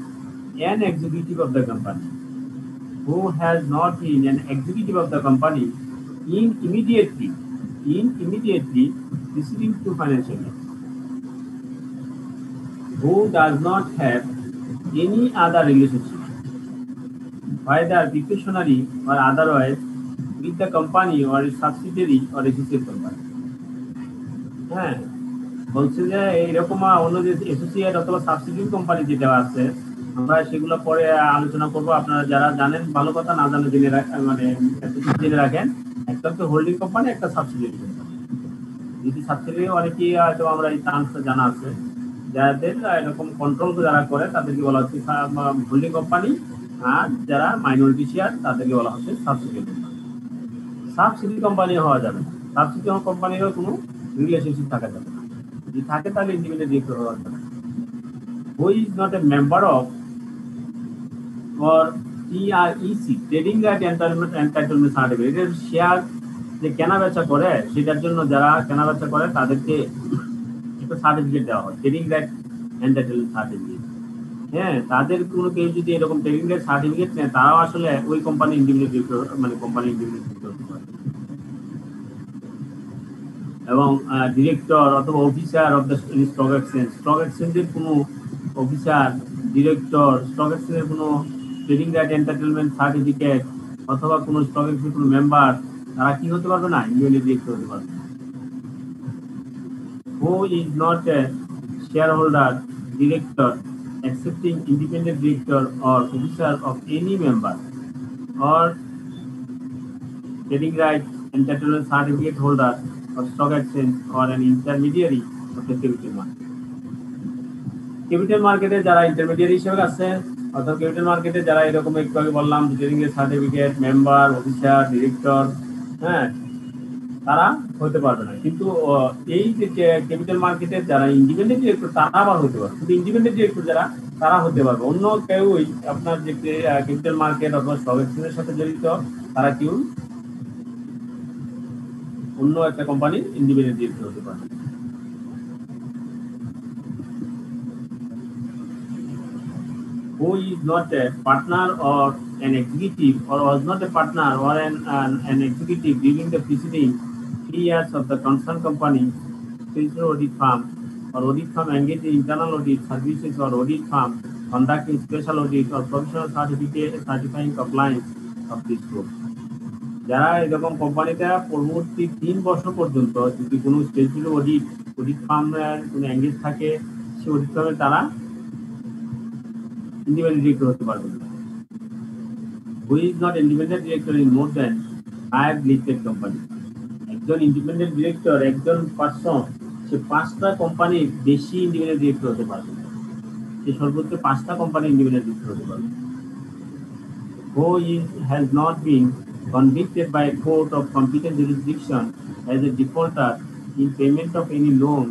an executive of the company, who has not been an executive of the company in immediately preceding 2 financial years, who does not have any other relationship, whether pecuniary or otherwise, with the company or its subsidiary or associate company. হ্যাঁ, বলছে যে এইরকম অন্য যে associate অথবা subsidiary company যেটা আছে, আমরা সেগুলো পরে আলোচনা করবো। আপনারা যারা জানেন ভালো কথা, না জানে জেনে জেনে রাখেন। একটা তো হোল্ডিং কোম্পানি, একটা সাবসিডিয়ারি কোম্পানি। যদি সাবসিডিয়ারি অনেকেই হয়তো আমরা এই টার্মসটা জানা আছে, যাদের এরকম কন্ট্রোল যারা করে তাদেরকে বলা হচ্ছে হোল্ডিং কোম্পানি, আর যারা মাইনরিটি শেয়ার তাদেরকে বলা হচ্ছে সাবসিডিয়ারি কোম্পানি। সাবসিডিয়ারি কোম্পানি হওয়া যাবে না, সাবসিডিয়ারি কোম্পানিরও কোনো রিলেশনশিপ থাকা যাবে না। যদি থাকে তাহলে ইন্ডিপেন্ডেন্ট ডিরেক্টর হওয়া যাবে না। Who is not a member of or TREC, Trading Right Entitlement Certificate, এর শেয়ার যে কেনা বেচা করে, সেটার জন্য যারা কেনা বেচা করে তাদেরকে একটা সার্টিফিকেট দেওয়া হয়, ট্রেডিং রাইট এন্টাইটেলমেন্ট সার্টিফিকেট। হ্যাঁ, তাদের কোনো কেউ যদি এরকম ট্রেডিং রাইট সার্টিফিকেট নেয়, তারাও আসলে ওই কোম্পানি ইন্ডিপেন্ডেন্ট ডিরেক্টর, মানে কোম্পানি ইন্ডিপেন্ডেন্ট ডিরেক্টর হতে পারে। এবং ডিরেক্টর অথবা অফিসার অফ দ্য স্টক এক্সচেঞ্জের কোনো অফিসার, ডিরেক্টর, স্টক এক্সচেঞ্জের কোনো ট্রেডিং রাইট এন্টাইটেলমেন্ট সার্টিফিকেট অথবা কোনো স্টক এক্সচেঞ্জের কোনো মেম্বার, তারা কি হতে পারবে না? ইন্ডিপেন্ডেন্ট ডিরেক্টর হতে পারবে। Who is not a shareholder, director, accepting independent director or officer of any member, or trading right entitlement certificate holder of stock exchange, or an intermediary of the capital market. Capital মার্কেটে যারা intermediate হিসেবে আছে, অর্থাৎ capital মার্কেটে যারা এরকম একটু আগে বললাম ট্রেডিং এর সার্টিফিকেট, মেম্বার, অফিসার, ডিরেক্টর, হ্যাঁ, তারা হতে পারবে না। কিন্তু এই যে ক্যাপিটাল মার্কেটের যারা ইন্ডিপেন্ডেন্ট ডিরেক্টর, তারা আবার হতে পারবে। কিন্তু ইন্ডিপেন্ডেন্ট ডিরেক্টর যারা, তারা হতে পারবে। অন্য কেউ আপনার যে ক্যাপিটাল মার্কেট অথবা স্টক এক্সচেঞ্জের সাথে জড়িত, তারা কেউ অন্য একটা কোম্পানির ইন্ডিপেন্ডেন্ট ডিরেক্টর হতে পারে। Who is not a partner or an executive or was not a partner or an executive during the preceding 3 years of the concerned company, special audit firm or audit firm engaged in internal audit services or audit firm conducting special audit or professional certifying compliance of this rule. যারা এরকম কোম্পানিতে পরবর্তী 3 বছর পর্যন্ত যদি কোনো special audit ফার্মের কোনো এঙ্গেজ থাকে, সেই অডিট ফার্মে তারা independent director হতে পারবে না। Who is not independent director in more than 5 listed company? একজন ইন্ডিপেন্ডেন্ট ডিরেক্টর, একজন পার্সন, সে 5টা কোম্পানির বেশি ইন্ডিপেন্ডেন্ট ডিরেক্টর হতে পারবে না। সে সর্বোচ্চ 5টা কোম্পানির ইন্ডিপেন্ডেন্ট ডিরেক্টর হতে পারবে। Who has not been convicted by a court of competent jurisdiction as a defaulter in payment of any loan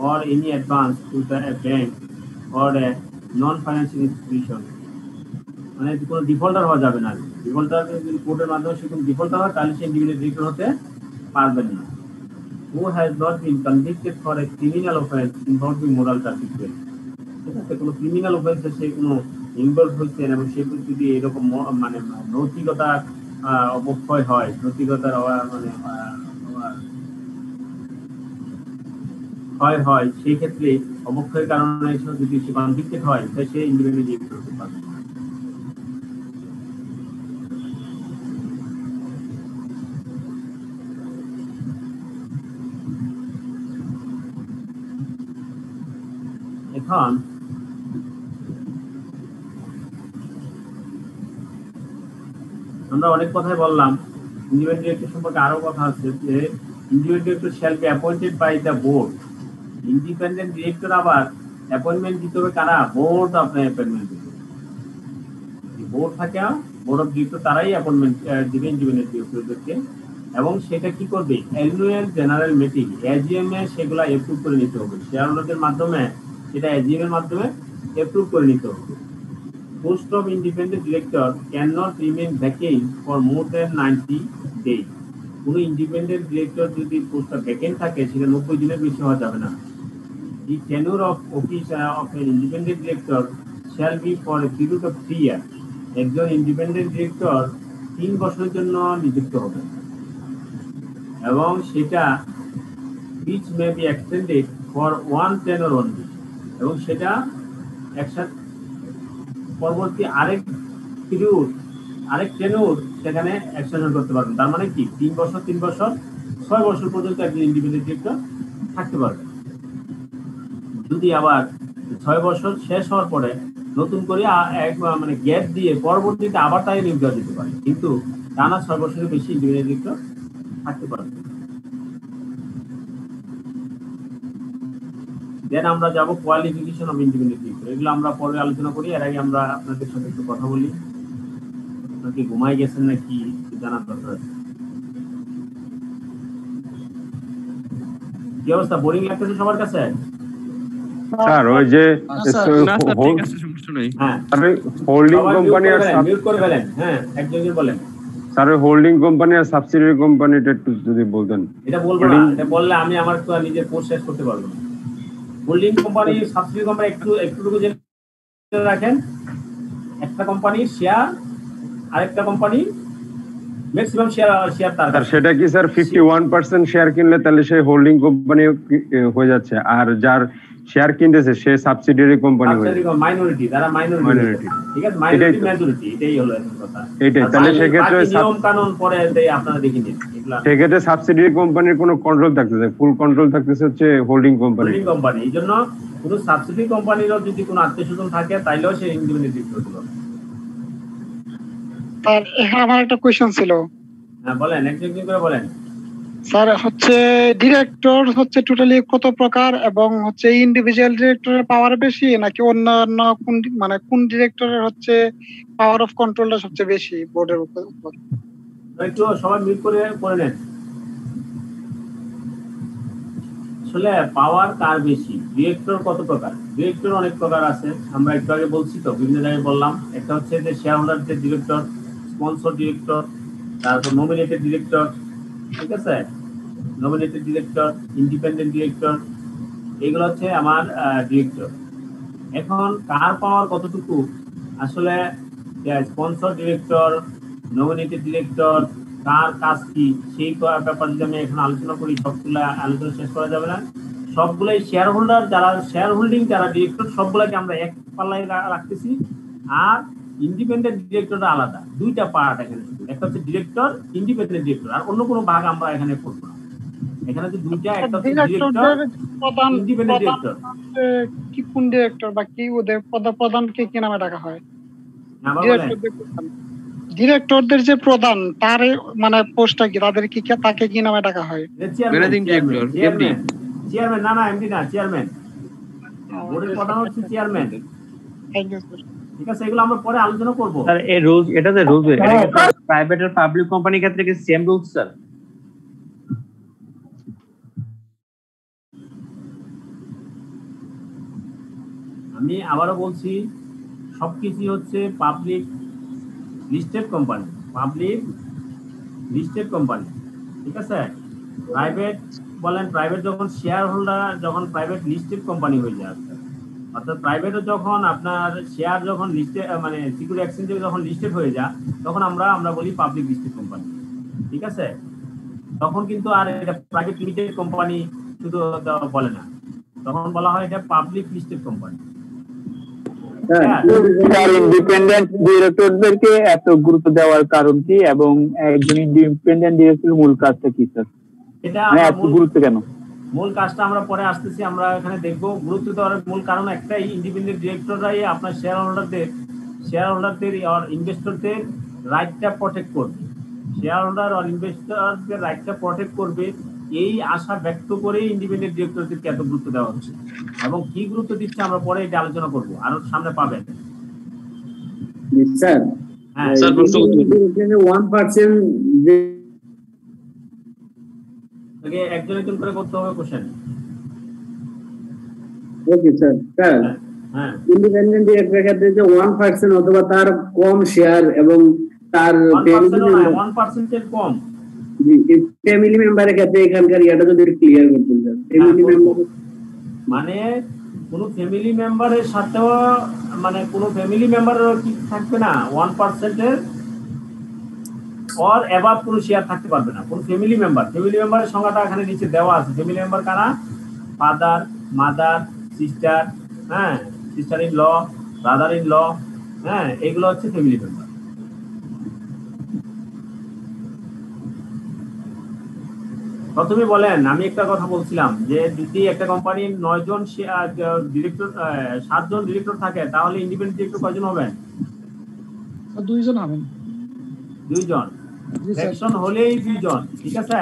or any advance to a bank or a non-financial institution, মানে কোনো defaulter হওয়া যাবে না। Defaulter যদি কোর্টের মাধ্যমে সে কোনো defaulter হয় তাহলে সে ইন্ডিপেন্ডেন্ট ডিরেক্টর হতে পারবেন না। Who has not been convicted for a criminal offense involving moral turpitude, ঠিক আছে, কোনো ক্রিমিনাল অফেন্সে সে কোনো ইনভলভ হচ্ছে এবং সে যদি এরকম মানে নৈতিকতা অবক্ষয় হয়, নৈতিকতার মানে ক্ষয় হয়, সেই ক্ষেত্রে অবক্ষয়ের কারণে যদি সে কনভিক্টেড হয় তাহলে সে ইন্ডিপেন্ডেন্ট ডিরেক্টর হতে পারবে। এখন আমরা অনেক কথাই বললাম, ইন্ডিপেন্ডেন্ট ডিরেক্টর সম্পর্কে আরো কথা আছে যে independent director shall be appointed by the board. Independent director আবার অ্যাপয়েন্টমেন্ট দিতে হবে কারা? বোর্ড আপনার অ্যাপয়েন্টমেন্ট দিবে। বোর্ড থাকে, বোর্ড অফ ডিরেক্টর, তারাই অ্যাপয়েন্টমেন্ট দিবে ইন্ডিপেন্ডেন্ট ডিরেক্টরদেরকে। এবং সেটা কি করবে? অ্যানুয়াল জেনারেল মিটিং এজিএম এ সেগুলা অ্যাপ্রুভ করে নিতে হবে। শেয়ার হোল্ডারদের মাধ্যমে সেটা এজিএম এর মাধ্যমে অ্যাপ্রুভ করে নিতে হবে। Post of independent director can not remain vacant for more than 90 days. কোনো ইন্ডিপেন্ডেন্ট ডিরেক্টর যদি পোস্টটা ভ্যাকেন্ট থাকে সেটা 90 দিনের বেশি হওয়া যাবে না। The tenure of office of an independent director shall be for a period of 3 years. একজন ইন্ডিপেন্ডেন্ট ডিরেক্টর 3 বছরের জন্য নিযুক্ত হবে এবং সেটা which may be extended for one tenure only, এবং সেটা একসাথে পরবর্তী আরেক পিরিয়ড, আরেক টেনিউর সেখানে এক্সটেনশন করতে পারবেন। তার মানে কি 3 বছর 3 বছর 6 বছর পর্যন্ত একজন ইন্ডিপেন্ডেন্ট ডিরেক্টর থাকতে পারবে। যদি আবার 6 বছর শেষ হওয়ার পরে নতুন করে মানে গ্যাপ দিয়ে পরবর্তীতে আবার তাই নিয়োগ দেওয়া যেতে পারে, কিন্তু টানা 6 বছরের বেশি ইন্ডিপেন্ডেন্ট ডিরেক্টর থাকতে পারবে। দেন আমরা যাব কোয়ালিফিকেশন অফ ইন্ডিপেন্ডেন্ট ডিরেক্টর। এগুলো আমরা পরে আলোচনা করি। এর আগে আমরা আপনাদের সাথে একটু কথা বলি। আপনারা কি ঘুমাই গেছেন নাকি জানার দরকার আছে? কি অবস্থা? বোরিং লাগতেছে সবার কাছে? স্যার ওই যে হোল্ডিং কোম্পানি আর মিউট করে ফেলেন। হ্যাঁ, একজন বলেন স্যার, হোল্ডিং কোম্পানি আর সাবসিডিয়ারি কোম্পানিটা একটু যদি বলতেন। এটা বলবো না, এটা বললে আমি আমার নিজের কোর্স শেষ করতে পারবো না। হোল্ডিং কোম্পানি, সাবসিডিয়ারি কোম্পানি একটু জেনে রাখেন। একটা কোম্পানির শেয়ার আরেকটা কোম্পানি ম্যাক্সিমাম শেয়ার তার। সেটা কি স্যার 51% শেয়ার কিনলে তাহলে সেই হোল্ডিং কোম্পানি হয়ে যাচ্ছে, আর যার শেয়ার কিনতেছে সে সাবসিডিয়ারি কোম্পানি হয়ে যাচ্ছে, মাইনরিটি, তারা মাইনরিটি। ঠিক আছে, মাইনরিটি মেজরিটি, এটাই হলো কথা। এটাই তাহলে সেক্ষেত্রে নিয়ম কানুন পরে আপনারা দেখে নিন। সেক্ষেত্রে সাবসিডিয়ারি কোম্পানির কোনো কন্ট্রোল থাকতেছে, ফুল কন্ট্রোল থাকতেছে হচ্ছে হোল্ডিং কোম্পানি। এই জন্য কোনো সাবসিডিয়ারি কোম্পানিরও যদি কোনো আত্মীয়স্বজন থাকে তাইলেও সে ইন্ডিপেন্ডেন্ট ডিরেক্টর হতে পারবে। স্যার এখানে আমার একটা কোশ্চেন ছিল। হ্যাঁ বলেন, একজন করে বলেন। স্যার হচ্ছে ডিরেক্টর হচ্ছে টোটালি কত প্রকার, এবং হচ্ছে ইন্ডিভিজুয়াল ডিরেক্টরের পাওয়ার বেশি নাকি অন্যান্য কোন ডিরেক্টরের হচ্ছে পাওয়ার অফ কন্ট্রোলটা সবচেয়ে বেশি বোর্ডের উপর? একটু সবাই মিট করে নেন। আসলে পাওয়ার কার বেশি, ডিরেক্টর কত প্রকার? ডিরেক্টর অনেক প্রকার আছে, আমরা একটু আগে বলছি তো, বিভিন্ন জায়গায় বললাম। একটা হচ্ছে যে শেয়ার হোল্ডারদের ডিরেক্টর, স্পন্সর ডিরেক্টর, তারপর নমিনেটেড ডিরেক্টর, ঠিক আছে। নমিনেটেড ডিরেক্টর, ইন্ডিপেন্ডেন্ট ডিরেক্টর, এগুলো হচ্ছে আমার ডিরেক্টর। এখন কার পাওয়ার কতটুকু আসলে স্পন্সর ডিরেক্টর, নমিনেটেড ডিরেক্টর, কার কাজ কি সেই ব্যাপারে যদি আমি এখন আলোচনা করি সবগুলো আলোচনা শেষ করা যাবে না। সবগুলাই শেয়ার হোল্ডার, যারা শেয়ার হোল্ডিং যারা ডিরেক্টর সবগুলোকে আমরা এক পাল্লায় রাখতেছি। আর ইন্ডিপেন্ডেন্ট ডিরেক্টরটা আলাদা, দুইটা পার্ট এখানে, একটা হচ্ছে ডিরেক্টর, ইন্ডিপেন্ডেন্ট ডিরেক্টর, আর অন্য কোনো ভাগ আমরা এখানে করবো না। এখানে যে দুইটা, একটা হচ্ছে ডিরেক্টর, ইন্ডিপেন্ডেন্ট ডিরেক্টর। কি কোন ডিরেক্টর বা কি ওদের প্রধানকে কি নামে ডাকা হয়? ডিরেক্টরদের যে প্রধান তার মানে পোস্টটা কি, তাদের কি তাকে কি নামে ডাকা হয়? Managing director, MD. চেয়ারম্যান, না এমডি না, চেয়ারম্যান। বোর্ডের প্রধান হচ্ছে চেয়ারম্যান। Thank you sir. ঠিক আছে, এগুলো আমরা পরে আলোচনা করব। স্যার এই রুলস, এটা যে রুলস এটা কি প্রাইভেট আর পাবলিক কোম্পানির ক্ষেত্রে কি সেম রুলস স্যার? আমি আবারও বলছি, সবকিছু হচ্ছে public listed company, public listed company. ঠিক আছে, প্রাইভেট বলেন, প্রাইভেট যখন শেয়ার হোল্ডার, যখন প্রাইভেট লিস্টেড কোম্পানি হয়ে যায়, অর্থাৎ প্রাইভেটও যখন আপনার শেয়ার যখন লিস্টেড মানে সিকিউরিটি এক্সচেঞ্জে যখন লিস্টেড হয়ে যায়, তখন আমরা বলি পাবলিক লিস্টেড কোম্পানি। ঠিক আছে, তখন কিন্তু আর এটা প্রাইভেট লিমিটেড কোম্পানি শুধু বলে না, তখন বলা হয় এটা পাবলিক লিস্টেড কোম্পানি। ইন্ডিপেন্ডেন্ট ডিরেক্টরদেরকে এত গুরুত্ব দেওয়ার কারণ কি, এবং একজন ইন্ডিপেন্ডেন্ট ডিরেক্টরের মূল কাজটা কি স্যার? এটা এত গুরুত্ব কেন? মূল কাজটা আমরা পরে আসতেছি, আমরা এখানে দেখবো। গুরুত্ব দেওয়ার মূল কারণ একটাই, ইন্ডিপেন্ডেন্ট ডিরেক্টররাই আপনার শেয়ার হোল্ডারদের আর ইনভেস্টরদের রাইটটা প্রটেক্ট করবে, শেয়ার হোল্ডার আর ইনভেস্টরদের রাইটটা প্রটেক্ট করবে, এই আশা ব্যক্ত করে ইন্ডিপেন্ডেন্ট ডিরেক্টরদেরকে এত গুরুত্ব দেওয়া হচ্ছে। এবং কি গুরুত্ব দিচ্ছে আমরা পরে এটা আলোচনা করব, আরো সামনে পাবেন। স্যার, হ্যাঁ স্যার, 1% একজন একজন করে করতে হবে কোশ্চেন। Okay sir. স্যার, হ্যাঁ, ইন্ডিপেন্ডেন্ট ডিরেক্টরের ক্ষেত্রে যে 1% অথবা তার কম শেয়ার এবং তার 1% এর কম ফ্যামিলি মেম্বারের ক্ষেত্রে এখানকার ইয়াটা যদি ক্লিয়ার করতেন স্যার। ফ্যামিলি মেম্বার মানে কোনো ফ্যামিলি মেম্বারের সাথেও, মানে কোনো ফ্যামিলি মেম্বারের কি থাকবে না, 1% এর और এবাব কোনো শেয়ার থাকতে পারবে না কোন ফ্যামিলি মেম্বারের সংখ্যাটা এখানে নিচে দেওয়া আছে। ফ্যামিলি মেম্বার কারা? ফাদার, মাদার, সিস্টার, হ্যাঁ, sister in law, brother in law, হ্যাঁ, এগুলো হচ্ছে ফ্যামিলি মেম্বার। প্রথমে বলেন, আমি একটা কথা বলছিলাম যে যদি একটা কোম্পানির 9 জন ডিরেক্টর, 7 জন ডিরেক্টর থাকে, তাহলে ইন্ডিপেন্ডেন্ট ডিরেক্টর কয়জন হবেন? 2 জন হবেন। 2 জন, সেকশন হলেই 2 জন। ঠিক আছে,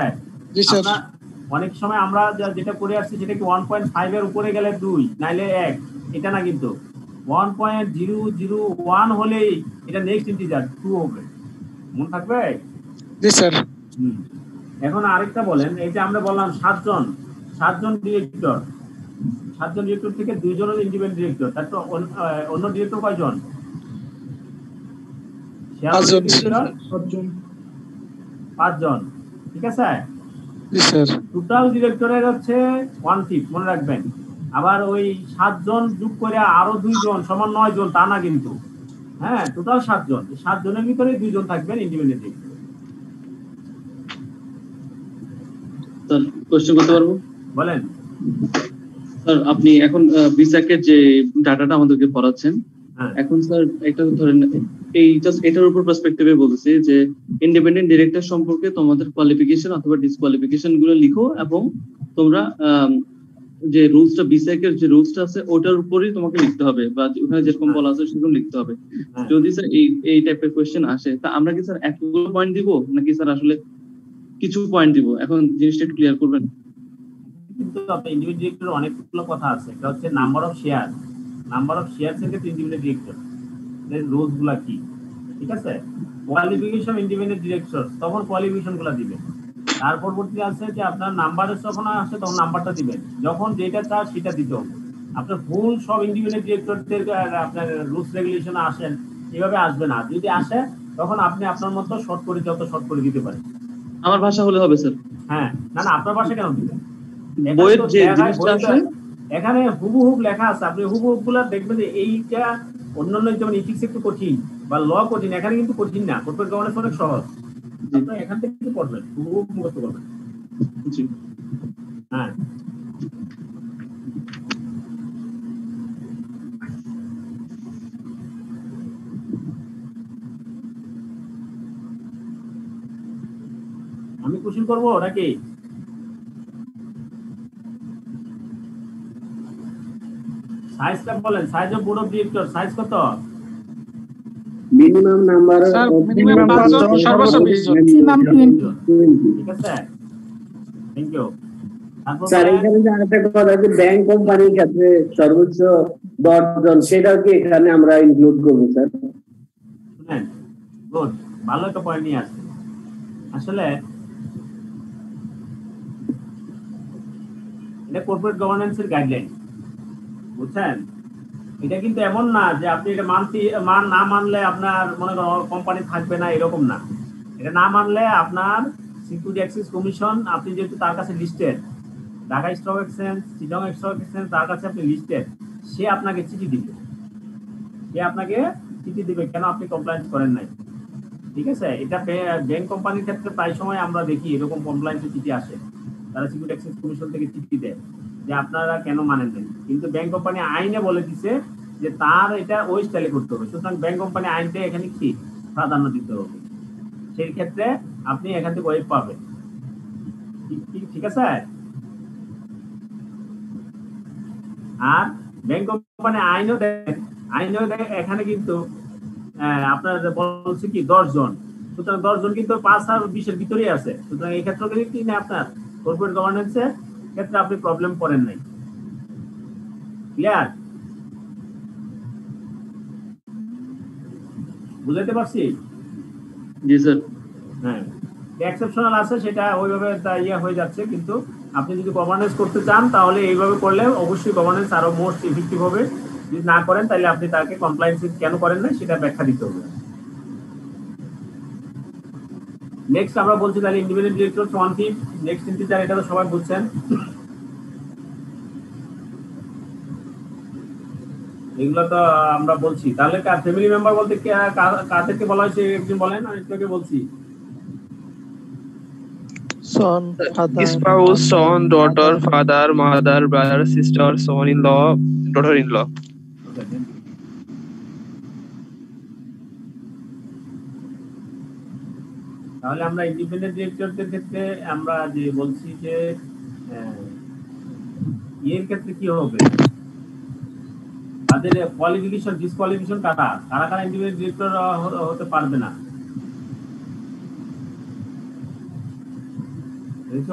অনেক সময় আমরা যেটা করে আসছি সেটা কি 1.5 এর উপরে গেলে 2, নাইলে 1, এটা না, কিন্তু 1.001 হলেই এটা নেক্সট ইন্টিজার 2 হবে, মনে থাকবে? জি স্যার। এখন আরেকটা বলেন, এই যে আমরা বললাম 7 জন ডিরেক্টর, 7 জন ডিরেক্টর থেকে 2 জন ইন্ডিপেন্ডেন্ট ডিরেক্টর, তার তো অন্য ডিরেক্টর কয়জন? 5 জন। ঠিক আছে, টোটাল ডিরেক্টরের হচ্ছে 1/5, মনে রাখবেন। আবার ওই 7 জন যোগ করে আরো 2 জন সমান 9 জন, তা না কিন্তু, হ্যাঁ, টোটাল 7 জন। 7 জনের ভিতরে 2 জন থাকবেন ইন্ডিপেন্ডেন্ট ডিরেক্টর। স্যার, কোশ্চেন করতে পারবো? বলেন স্যার, আপনি এখন ভিসাকের যে ডাটাটা আমাদেরকে পড়াচ্ছেন, এখন স্যার একটা ধরেন এই জাস্ট এটার উপর পার্সপেক্টিভে বলতেছি যে ইন্ডিপেন্ডেন্ট ডিরেক্টর সম্পর্কে তোমাদের কোয়ালিফিকেশন অথবা ডিসকোয়ালিফিকেশন গুলো লিখো, এবং তোমরা যে রুলসটা, বিসেকের যে রুলসটা আছে ওটার উপরই তোমাকে লিখতে হবে, বা ওখানে যেরকম বলা আছে সেরকম লিখতে হবে। যদি স্যার এই টাইপের কোয়েশ্চেন আসে, তা আমরা কি স্যার এতগুলো পয়েন্ট দিব, নাকি স্যার আসলে কিছু পয়েন্ট দিব? এখন জিনিসটা একটু ক্লিয়ার করবেন। কিন্তু ইন্ডিপেন্ডেন্ট ডিরেক্টর অনেকগুলো কথা আছে, এটা হচ্ছে নাম্বার অফ শেয়ার এর ক্ষেত্রে ইন্ডিপেন্ডেন্ট ডিরেক্টর এর রুলস গুলা কি। ঠিক আছে, কোয়ালিফিকেশন ইন্ডিপেন্ডেন্ট ডিরেক্টর, তখন কোয়ালিফিকেশন গুলা দিবেন। তার পরবর্তী আছে যে আপনার নাম্বারের যখন আসে তখন নাম্বারটা দিবেন, যখন যেটা চান সেটা দিতে হবে। আপনার ফুল সব ইন্ডিপেন্ডেন্ট ডিরেক্টরদের আপনার রুলস রেগুলেশন আসেন, এভাবে আসবে না। যদি আসে তখন আপনি আপনার মতো শর্ট করে, যত শর্ট করে দিতে পারেন। আমার ভাষা হলে হবে স্যার? হ্যাঁ, না না, আপনার বাসা কেন দিবেন? বইয়ের যে জিনিসটা আছে এখানে হুবহুব লেখা আছে, আপনি হুবহুব গুলা দেখবেন যে এইটা অন্যান্য যেমন ইথিক্স একটু কঠিন বা ল কঠিন, এখানে কিন্তু কঠিন না, কর্পোরেট গভর্নেন্স অনেক সহজ। আপনি এখান থেকে কিছু পড়বেন, হুবহুব মুখস্থ করবেন। হ্যাঁ, আমি কোশ্চেন করবো নাকি? সাইজটা বলেন, size of board of director size কত? মিনিমাম নাম্বার স্যার মিনিমাম 5 জন, সর্বোচ্চ 20 জন, ম্যাক্সিমাম 20। ঠিক আছে, থ্যাংক ইউ। স্যার এখানে যে আরেকটা কথা আছে, ব্যাংক কোম্পানির ক্ষেত্রে সর্বোচ্চ 10 জন, সেটাও কি এখানে আমরা ইনক্লুড করবো স্যার? শুনেন, গুড, ভালো একটা পয়েন্ট নিয়ে আসছে। আসলে এটা কর্পোরেট গভর্নেন্সের গাইডলাইন, বুঝছেন? এটা কিন্তু এমন না যে আপনি এটা না মানলে আপনার মনে করেন কোম্পানি থাকবে না, এরকম না। এটা না মানলে আপনার সিকিউরিটি এক্সচেঞ্জ কমিশন, আপনি যেহেতু তার কাছে listed, Dhaka stock exchange, Chittagong stock exchange, তার কাছে আপনি লিস্টেড, সে আপনাকে চিঠি দিবে, কেন আপনি কমপ্লায়েন্স করেন নাই। ঠিক আছে, এটা ব্যাংক কোম্পানির ক্ষেত্রে প্রায় সময় আমরা দেখি এরকম কমপ্লায়েন্সের চিঠি আসে, তারা সিকিউরিটি এক্সচেঞ্জ কমিশন থেকে চিঠি দেয় যে আপনারা কেন মানেন নাই, কিন্তু ব্যাংক কোম্পানি আইনে বলে দিছে যে তার এটা ওই স্টাইলে করতে হবে, সুতরাং ব্যাংক কোম্পানি আইনটা এখানে কি প্রাধান্য দিতে হবে, সেই ক্ষেত্রে আপনি এখান থেকে ওয়েব পাবেন। ঠিক আছে, আর ব্যাংক কোম্পানি আইনও দেয় এখানে কিন্তু আপনার বলছে কি 10 জন, সুতরাং 10 জন কিন্তু 5 আর 20-এর ভিতরেই আছে, সুতরাং এই ক্ষেত্রে কি না আপনার কর্পোরেট গভর্নেন্সের ক্ষেত্রে আপনি প্রবলেম করেন নাই। ক্লিয়ার? বুঝতে পারছি? জি স্যার। হ্যাঁ, এক্সেপশনাল আছে, সেটা ওইভাবে হয়ে যাচ্ছে, কিন্তু আপনি যদি গভর্নেন্স করতে চান তাহলে এইভাবে করলে অবশ্যই গভর্নেন্স আরো মোস্ট ইফেক্টিভ হবে। যদি না করেন তাহলে আপনি তাকে কমপ্লায়েন্স কেন করেন না সেটা ব্যাখ্যা দিতে হবে। নেক্সট আমরা বলছি তাহলে ইন্ডিপেন্ডেন্ট ডিরেক্টর ওয়ানটি নেক্সট ইন্টিজার, এটা তো সবাই বুঝছেন। এগুলো তো আমরা বলছি। তাহলে ফ্যামিলি মেম্বার বলতে কাদেরকে বলা হয়েছে একজন বলেন, আমি একটু বলছি। son, spouse, son, daughter, father, mother, brother, sister, son-in-law, daughter-in-law. তাহলে আমরা ইন্ডিপেন্ডেন্ট ডিরেক্টরদের ক্ষেত্রে আমরা যে বলছি যে এর ক্ষেত্রে কি হবে, তাদের কোয়ালিফিকেশন ডিসকোয়ালিফিকেশন কারা ইন্ডিপেন্ডেন্ট ডিরেক্টর হতে পারবে না।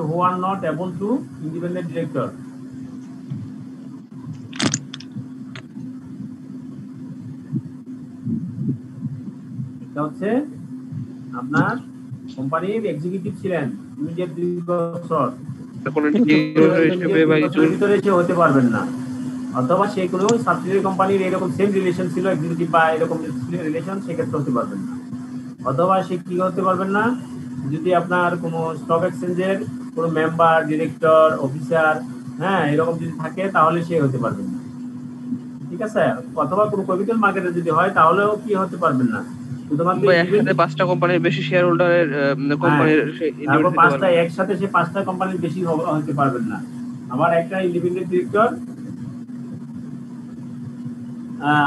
who are not able to independent director। এটা হচ্ছে আপনার কোম্পানির এক্সিকিউটিভ ছিলেন, ইমিডিয়েট 2 বছর ভিতরে সে হতে পারবেন না, অথবা সে কোনো সাবসিডিয়ারি কোম্পানির এরকম সেম রিলেশন ছিল এক্সিকিউটিভ বা এরকম রিলেশন, সেক্ষেত্রে হতে পারবেন না। অথবা সে কি হতে পারবেন না, যদি আপনার কোনো স্টক এক্সচেঞ্জের কোনো মেম্বার, ডিরেক্টর, অফিসার, হ্যাঁ এরকম যদি থাকে তাহলে সে হতে পারবেন না। ঠিক আছে, অথবা কোনো ক্যাপিটাল মার্কেটে যদি হয় তাহলেও কি হতে পারবেন না, শুধুমাত্র একসাথে 5টা কোম্পানির বেশি শেয়ার হোল্ডারের কোম্পানির একসাথে সে 5টা কোম্পানির বেশি হতে পারবেন না। আবার একটা ইন্ডিপেন্ডেন্ট ডিরেক্টর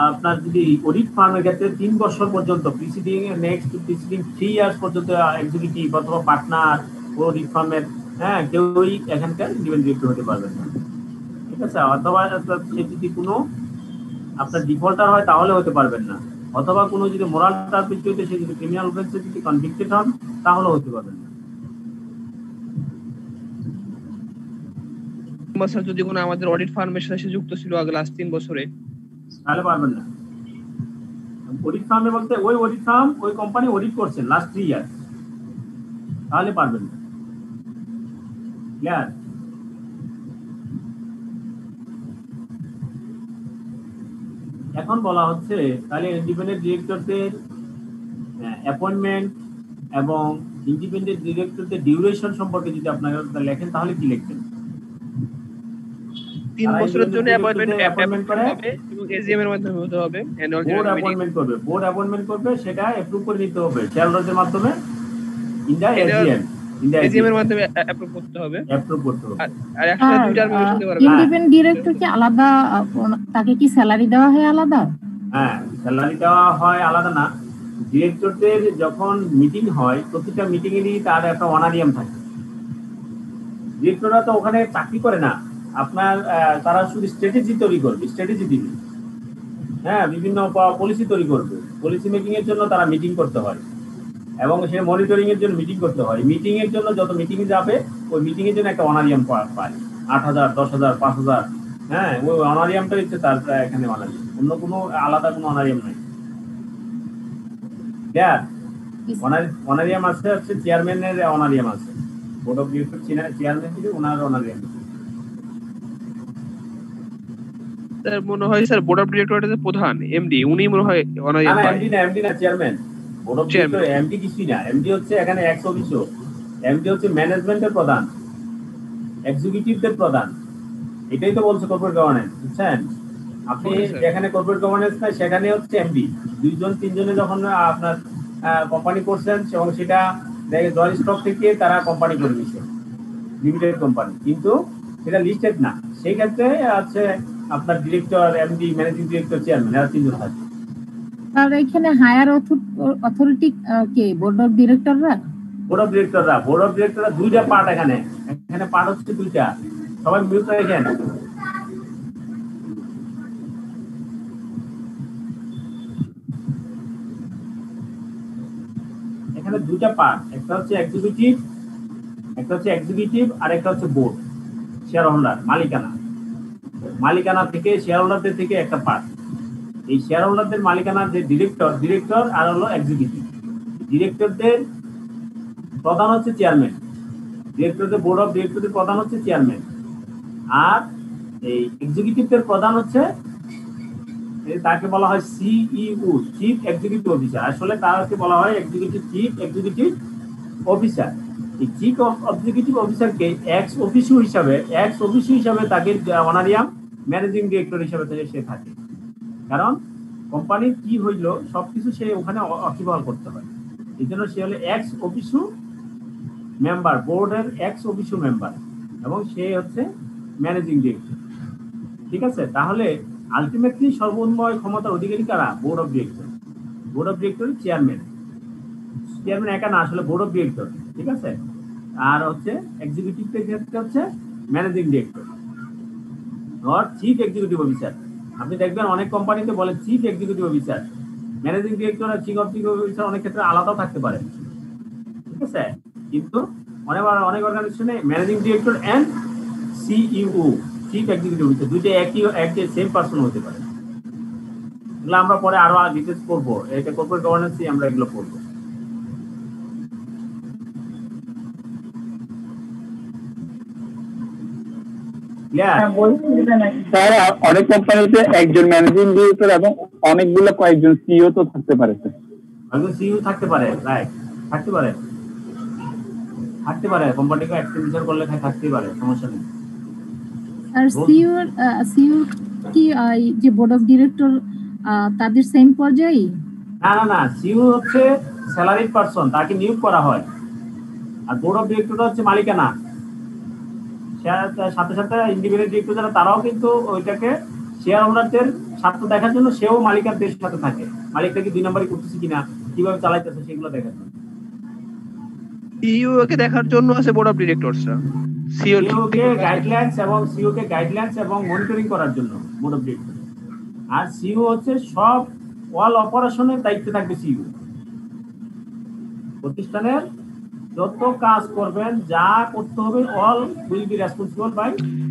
আপনার যদি অডিট ফার্মের ক্ষেত্রে 3 বছর পর্যন্ত প্রিসিডিং 3 ইয়ার্স পর্যন্ত এক্সিকিউটিভ অথবা পার্টনার অডিট ফার্মের, হ্যাঁ কেউই এখানকার ইন্ডিপেন্ডেন্ট ডিরেক্টর হতে পারবেন না। ঠিক আছে, অথবা সে যদি কোনো আপনার ডিফল্টার হয় তাহলে হতে পারবেন না, অথবা কোনো যদি মোরাল টার্পিচুইতে সে যদি ক্রিমিনাল অফেন্সে যদি কনভিক্টেড হন তাহলে হতে পারবেন না। যদি কোনো আমাদের অডিট ফার্মের সাথে যুক্ত ছিল আগে লাস্ট 3 বছরে তাহলে পারবেন না। অডিট ফার্মে বলতে ওই অডিট ফার্ম ওই কোম্পানি অডিট করছেন লাস্ট 3 ইয়ার্স, তাহলে পারবেন না। ক্লিয়ার? এখন বলা হচ্ছে তাহলে ইন্ডিপেন্ডেন্ট ডিরেক্টরদের অ্যাপয়েন্টমেন্ট এবং ইন্ডিপেন্ডেন্ট ডিরেক্টরদের ডিউরেশন সম্পর্কে যদি আপনারা লেখেন তাহলে কি লিখবেন? 3 বছরের জন্য অ্যাপয়েন্টমেন্ট করে এবং এজিএম এর মাধ্যমে হতে হবে। অ্যানুয়াল বোর্ড অ্যাপয়েন্টমেন্ট করবে, সেটা অ্যাপ্রুভ করে নিতে হবে শেয়ারহোল্ডারদের মাধ্যমে ইন দা এজিএম এর মাধ্যমে অ্যাপ্রুভ করতে হবে। আর একসাথে দুই টার্ম ইউজ করতে পারবে। ইন্ডিপেন্ডেন্ট ডিরেক্টর কি আলাদা, তাকে কি স্যালারি দেওয়া হয় আলাদা? হ্যাঁ, স্যালারি দেওয়া হয় আলাদা না। ডিরেক্টরদের যখন মিটিং হয়, প্রতিটা মিটিং এরই তার একটা অনারিয়াম থাকে। ডিরেক্টররা তো ওখানে চাকরি করে না, আপনার তারা শুধু স্ট্র্যাটেজি তৈরি করবে, স্ট্র্যাটেজি দিবে, হ্যাঁ, বিভিন্ন পলিসি তৈরি করবে। পলিসি মেকিং এর জন্য তারা মিটিং করতে হয় এবং সে মনিটরিং এর জন্য মিটিং করতে হয়। মিটিং এর জন্য যত মিটিং এ যাবে ওই মিটিং এর জন্য একটা অনারিয়াম পায়, 8,000, 10,000, 5,000। হ্যাঁ, ওই অনারিয়ামটা হচ্ছে তার এখানে অনারিয়াম, অন্য কোনো আলাদা কোনো অনারিয়াম নাই। অনারিয়াম আছে, হচ্ছে চেয়ারম্যানের অনারিয়াম আছে, বোর্ড অফ ডিরেক্টর চেয়ারম্যান থেকে ওনার অনারিয়াম। স্যার মনে হয় স্যার বোর্ড অফ ডিরেক্টরের প্রধান এমডি, উনি মনে হয় অনারিয়াম পায়। এমডি না chairman. Board of director MD কিছুই না, এমডি হচ্ছে এখানে এক্স অফিসিও। এমডি হচ্ছে ম্যানেজমেন্টের প্রধান, এক্সিকিউটিভদের প্রধান। এটাই তো বলছে কর্পোরেট গভর্নেন্স, বুঝছেন? আপনি যেখানে কর্পোরেট গভর্নেন্স নাই সেখানে হচ্ছে এমডি। 2-3 জনে যখন আপনার কোম্পানি করছেন এবং সেটা জয়েন্ট স্টক থেকে তারা কোম্পানি করে নিচ্ছে, লিমিটেড কোম্পানি, কিন্তু সেটা লিস্টেড না, সেই ক্ষেত্রে আছে আপনার director, MD, managing director, chairman, এরা 3 জন থাকে। আর এখানে হায়ার অথরিটি কে? বোর্ড অফ ডিরেক্টররা। বোর্ড অফ ডিরেক্টররা 2টা পার্ট, এখানে পার্ট হচ্ছে 2টা। সবাই মিউট রাখেন। এখানে 2টা পার্ট, একটা হচ্ছে এক্সিকিউটিভ আর একটা হচ্ছে বোর্ড। শেয়ার হোল্ডার, মালিকানা থেকে শেয়ার হোল্ডারদের থেকে একটা পার্ট। এই শেয়ার হোল্ডারদের মালিকানার যে ডিরেক্টর আর হলো এক্সিকিউটিভ। ডিরেক্টরদের প্রধান হচ্ছে চেয়ারম্যান, ডিরেক্টরদের বোর্ড অফ ডিরেক্টরদের প্রধান হচ্ছে চেয়ারম্যান, আর এই এক্সিকিউটিভদের প্রধান হচ্ছে, তাকে বলা হয় সিইও, চিফ এক্সিকিউটিভ অফিসার। আসলে তাকে বলা হয় চিফ এক্সিকিউটিভ অফিসার। এই চিফ এক্সিকিউটিভ অফিসারকে এক্স অফিসিও হিসাবে তাকে অনারিয়াম ম্যানেজিং ডিরেক্টর হিসাবে সে থাকে। কারণ কোম্পানির কি হইল সবকিছু সে ওখানে অকিবহাল করতে হয়, এই জন্য সে হলে এক্স অফিসিও মেম্বার, বোর্ডের এক্স অফিসিও মেম্বার, এবং সে হচ্ছে ম্যানেজিং ডিরেক্টর। ঠিক আছে? তাহলে আলটিমেটলি সর্বময় ক্ষমতার অধিকারী কারা? বোর্ড অফ ডিরেক্টর চেয়ারম্যান একা না, আসলে বোর্ড অফ ডিরেক্টর। ঠিক আছে? আর হচ্ছে এক্সিকিউটিভদের ক্ষেত্রে হচ্ছে ম্যানেজিং ডিরেক্টর আর চিফ এক্সিকিউটিভ অফিসার। আপনি দেখবেন অনেক কোম্পানিতে বলে chief executive officer. Managing director আর চিফ এক্সিকিউটিভ অফিসার অনেক ক্ষেত্রে আলাদাও থাকতে পারে। ঠিক আছে? কিন্তু অনেক অর্গানাইজেশনে managing director and CEO, chief executive officer, দুইটা একই সেম পারসন হতে পারে। এগুলো আমরা পরে আরো ডিটেইলস করবো, এটা কর্পোরেট গভর্নেন্সে আমরা এগুলো করবো। স্যার অনেক কোম্পানিতে একজন ম্যানেজিং ডিরেক্টর এবং অনেকগুলো কয়েকজন সিইও তো থাকতে পারে। একজন সিইও থাকতে পারে, রাইট, থাকতে পারে কোম্পানিকে এক্সপেন্ডিচার করলে থাকতেই পারে, সমস্যা নেই। আর সিইও কি যে বোর্ড অফ ডিরেক্টর তাদের সেম পর্যায়ে? না, সিইও হচ্ছে স্যালারিড পারসন, তাকে নিয়োগ করা হয়। আর বোর্ড অফ ডিরেক্টর হচ্ছে মালিকানা। সাথে সাথে ইন্ডিপেন্ডেন্ট ডিরেক্টর যারা, তারাও কিন্তু ওইটাকে শেয়ার হোল্ডারদের স্বার্থ দেখার জন্য সেও মালিকারদের সাথে থাকে। মালিকটা কি 2 নম্বরই করতেছে কিনা, কিভাবে চালাইতেছে সেগুলো দেখার জন্য। সিইও কে দেখার জন্য আছে বোর্ড অফ ডিরেক্টরসরা, সিইও কে গাইডলাইন্স এবং মনিটরিং করার জন্য বোর্ড অফ ডিরেক্টর। আর সিইও হচ্ছে সব অল অপারেশনের দায়িত্বে থাকবে। সিইও প্রতিষ্ঠানের যত কাজ করবেন, যা করতে হবে, all will be responsible by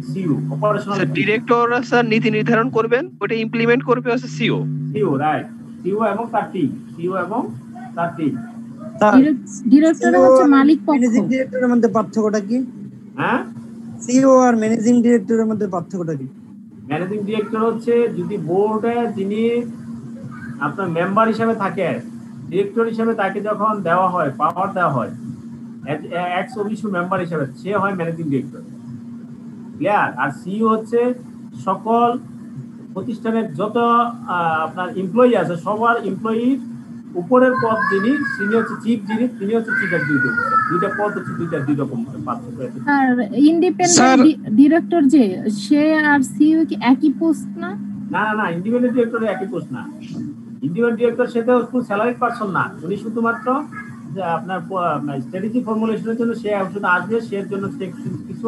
CEO. Operational director sir নীতি নির্ধারণ করবেন, ওটা ইমপ্লিমেন্ট করবে হচ্ছে সিইও, রাইট। সিইও এবং তার টিম। ডিরেক্টর হচ্ছে মালিক পক্ষ। ম্যানেজিং ডিরেক্টরের মধ্যে পার্থক্যটা কি? হ্যাঁ, সিইও আর ম্যানেজিং ডিরেক্টরের মধ্যে পার্থক্যটা কি? ম্যানেজিং ডিরেক্টর হচ্ছে যদি বোর্ডে যিনি আপনার মেম্বার হিসেবে থাকে, ডিরেক্টর হিসেবে তাকে যখন দেওয়া হয়, পাওয়ার দেওয়া হয় এক্স অফিসিও মেম্বার হিসেবে, সে হয় ম্যানেজিং ডিরেক্টর। ক্লিয়ার? আর সিইও হচ্ছে সকল প্রতিষ্ঠানের যত আপনার এমপ্লয়ি আছে সবার এমপ্লয়ির উপরের পদ যিনি, তিনি হচ্ছে চিফ, যিনি তিনি হচ্ছে চিফ এক্সিকিউটিভ অফিসার। দুইটা পদ হচ্ছে দুই রকম পার্থক্য। আর ইন্ডিপেন্ডেন্ট ডিরেক্টর যে সে আর সিইও কি একই পোস্ট না? না না না, ইন্ডিপেন্ডেন্ট ডিরেক্টর একই পোস্ট না। ইন্ডিপেন্ডেন্ট ডিরেক্টর সেটা কোনো স্যালারিড পারসন না, উনি শুধুমাত্র যে আপনার স্ট্র্যাটেজি ফর্মুলেশনের জন্য সে শুধু আসবে, সে জন্য কিছু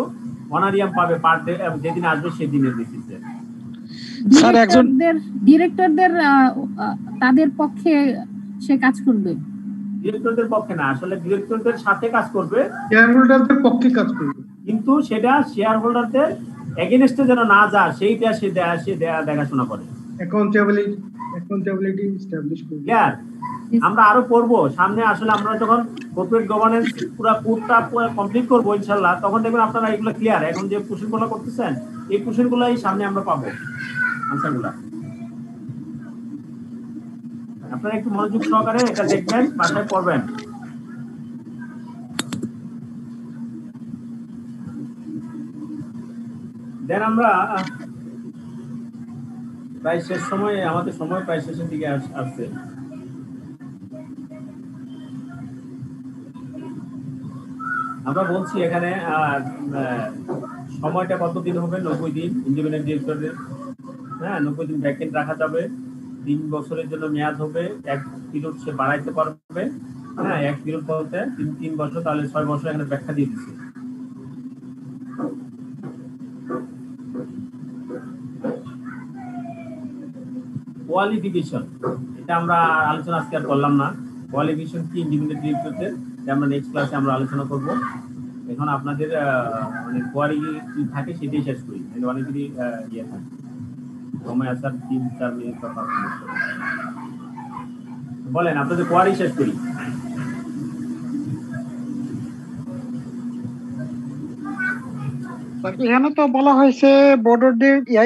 অনারিয়াম পাবে পার ডে, যেদিন আসবে সেদিনের বেসিসে। স্যার একজন ডিরেক্টরদের তাদের পক্ষে সে কাজ করবে, ডিরেক্টরদের পক্ষে না, আসলে ডিরেক্টরদের সাথে কাজ করবে, শেয়ার হোল্ডারদের পক্ষে কাজ করবে, কিন্তু সেটা শেয়ার হোল্ডারদের এগেইনস্টে যেন না যায় সেইটা সে দেখাশোনা করে। অ্যাকাউন্টেবিলিটি এস্টাবলিশ করবে। আমরা আরো পড়বো সামনে, আসলে আমরা যখন কর্পোরেট গভর্নেন্স পুরোটা কমপ্লিট করবো ইনশাআল্লাহ, তখন দেখবেন আপনারা এগুলো ক্লিয়ার। এখন যে কোশ্চেনগুলো করতেছেন এই কোশ্চেনগুলোই সামনে আমরা পাবো আনসারগুলো। আপনারা একটু মনোযোগ সহকারে এটা দেখবেন, বাসায় পড়বেন। দেন আমরা প্রায় শেষ সময়ে, আমাদের সময় প্রায় শেষের দিকে আসছে। আমরা বলছি এখানে সময়টা কতদিন হবে? 90 দিন ইন্ডিপেন্ডেন্ট ডিরেক্টরের। হ্যাঁ, 90 দিন ভ্যাকেন্ট রাখা যাবে। 3 বছরের জন্য মেয়াদ হবে, 1 পিরিয়ড সে বাড়াইতে পারবে। হ্যাঁ, 1 পিরিয়ড বলতে 3 বছর, তাহলে 6 বছর এখানে ব্যাখ্যা দিয়ে দিচ্ছে। কোয়ালিফিকেশন, এটা আমরা আলোচনা আজকে আর করলাম না। কোয়ালিফিকেশন কি ইন্ডিপেন্ডেন্ট ডিরেক্টরদের, এটা আমরা নেক্সট ক্লাসে আমরা আলোচনা করব। এখন আপনাদের মানে কোয়ারি কি থাকে সেটাই শেষ করি, অনেকেরই ইয়ে থাকে, সময় আসার 3-4 মিনিট কথা বলেন, আপনাদের কোয়ারি শেষ করি। এখানে তো বলা হয়েছে বোর্ড অফ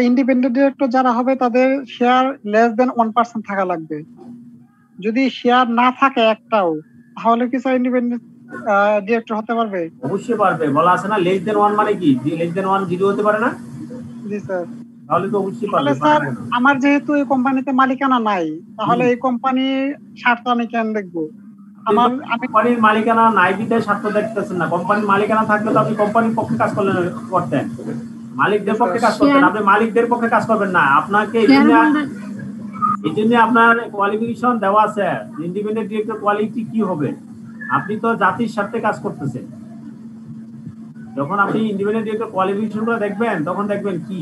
ইন্ডিপেন্ডেন্ট ডিরেক্টর যারা হবে তাদের শেয়ার লেস দেন 1% থাকা লাগবে। যদি শেয়ার না থাকে একটাও, তাহলে কি স্যার ইন্ডিপেন্ডেন্ট ডিরেক্টর হতে পারবে? অবশ্যই পারবে। বলা আছে না লেস দেন 1 মানে কি? লেস দেন 1 জিরো হতে পারে না? জি স্যার। তাহলে তো অবশ্যই পারবে। স্যার আমার যেহেতু এই কোম্পানিতে মালিকানা নাই, তাহলে এই কোম্পানির স্বার্থ আমি কেন দেখবো? আমার কোম্পানির মালিকানা নাই বিধায় স্বার্থ দেখতেছেন না। কোম্পানির মালিকানা থাকলে তো আপনি কোম্পানির পক্ষে কাজ করতেন, মালিকদের পক্ষে কাজ করতেন। আপনি মালিকদের পক্ষে কাজ করবেন না। আপনাকে এই জন্য আপনার কোয়ালিফিকেশন দেওয়া আছে, ইন্ডিপেন্ডেন্ট ডিরেক্টর কোয়ালিটি কি হবে। আপনি তো জাতির স্বার্থে কাজ করতেছেন। যখন আপনি ইন্ডিপেন্ডেন্ট ডিরেক্টর কোয়ালিফিকেশনগুলো দেখবেন, তখন দেখবেন কি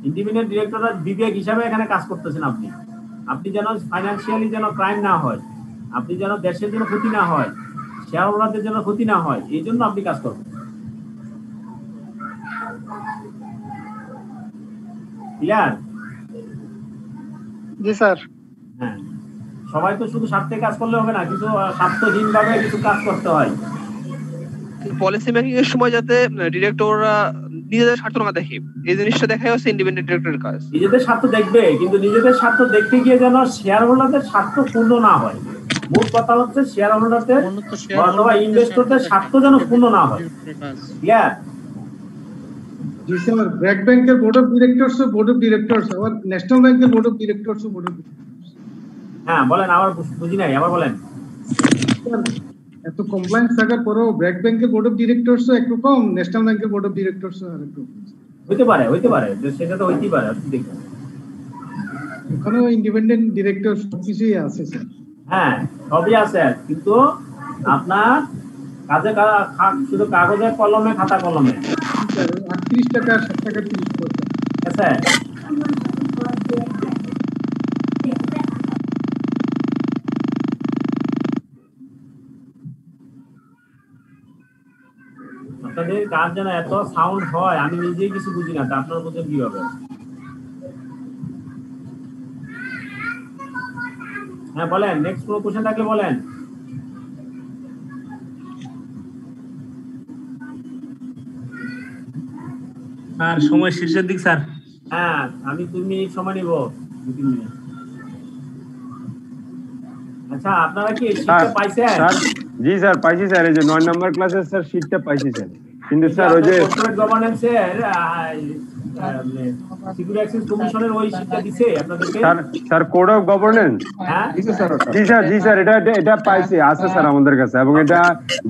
ইন্ডিপেন্ডেন্ট ডিরেক্টররা বিবেক হিসাবে এখানে কাজ করতেছেন। আপনি যেন ফাইন্যান্সিয়ালি যেন ক্রাইম না হয়, আপনি যেন দেশের জন্য ক্ষতি না হয়, শেয়ার হোল্ডারদের জন্য ক্ষতি না হয়, এই জন্য আপনি কাজ করবেন। ক্লিয়ার? জি স্যার। হ্যাঁ, সবাই তো শুধু স্বার্থে কাজ করলে হবে না, কিছু স্বার্থহীন ভাবে কিছু কাজ করতে হয়। পলিসি মেকিং এর সময় যাতে ডিরেক্টররা নিজেদের স্বার্থ না দেখে, এই জিনিসটা দেখাই হচ্ছে ইন্ডিপেন্ডেন্ট ডিরেক্টরের কাজ। নিজেদের স্বার্থ দেখবে, কিন্তু নিজেদের স্বার্থ দেখতে গিয়ে যেন শেয়ার হোল্ডারদের স্বার্থ পূর্ণ না হয়। মূল কথা হচ্ছে শেয়ার হোল্ডারদের অথবা ইনভেস্টরদের স্বার্থ যেন পূর্ণ না হয়। ক্লিয়ার? জি স্যার। ব্র্যাক ব্যাংকের বোর্ড অফ ডিরেক্টরস আবার ন্যাশনাল ব্যাংকের বোর্ড অফ ডিরেক্টরস। হ্যাঁ বলেন, আবার বুঝি নাই, আবার বলেন। এত কমপ্লায়েন্স থাকার পরেও ব্র্যাক ব্যাংকের বোর্ড অফ ডিরেক্টরস একরকম, ন্যাশনাল ব্যাংকের বোর্ড অফ ডিরেক্টরস আরেকরকম। হইতে পারে, সেটা তো হইতেই পারে। আপনি দেখুন ওখানেও ইন্ডিপেন্ডেন্ট ডিরেক্টর সবকিছুই আছে স্যার। হ্যাঁ, সবই আছে, কিন্তু আপনার কাজে শুধু কাগজে কলমে, খাতা কলমে। 38 টাকা 7 টাকা 30 পয়সা। আচ্ছা, আপনাদের কাজ যেন এত সাউন্ড হয়, আমি নিজেই কিছু বুঝি না, তা আপনারা বুঝেন কিভাবে? হ্যাঁ বলেন, নেক্সট কোনো কোশ্চেন থাকলে বলেন। আর সময় শেষের দিক স্যার। হ্যাঁ, আমি 2 মিনিট সময় নিব, 2-3 মিনিট। আচ্ছা আপনারা কি শীটটা পাইছেন? স্যার জি স্যার পাইছি স্যার, এই যে 9 নম্বর ক্লাসের স্যার শীটটা পাইছি স্যার, কিন্তু স্যার ওই যে কর্পোরেট গভর্নেন্সের সিকিউরিটি অ্যাক্সেস কমিশনের ওই শীটটা দিছে আপনাদেরকে? স্যার কোড অফ গভর্নেন্স হ্যাঁ জি স্যার এটা পাইছি, আছে স্যার আমাদের কাছে, এবং এটা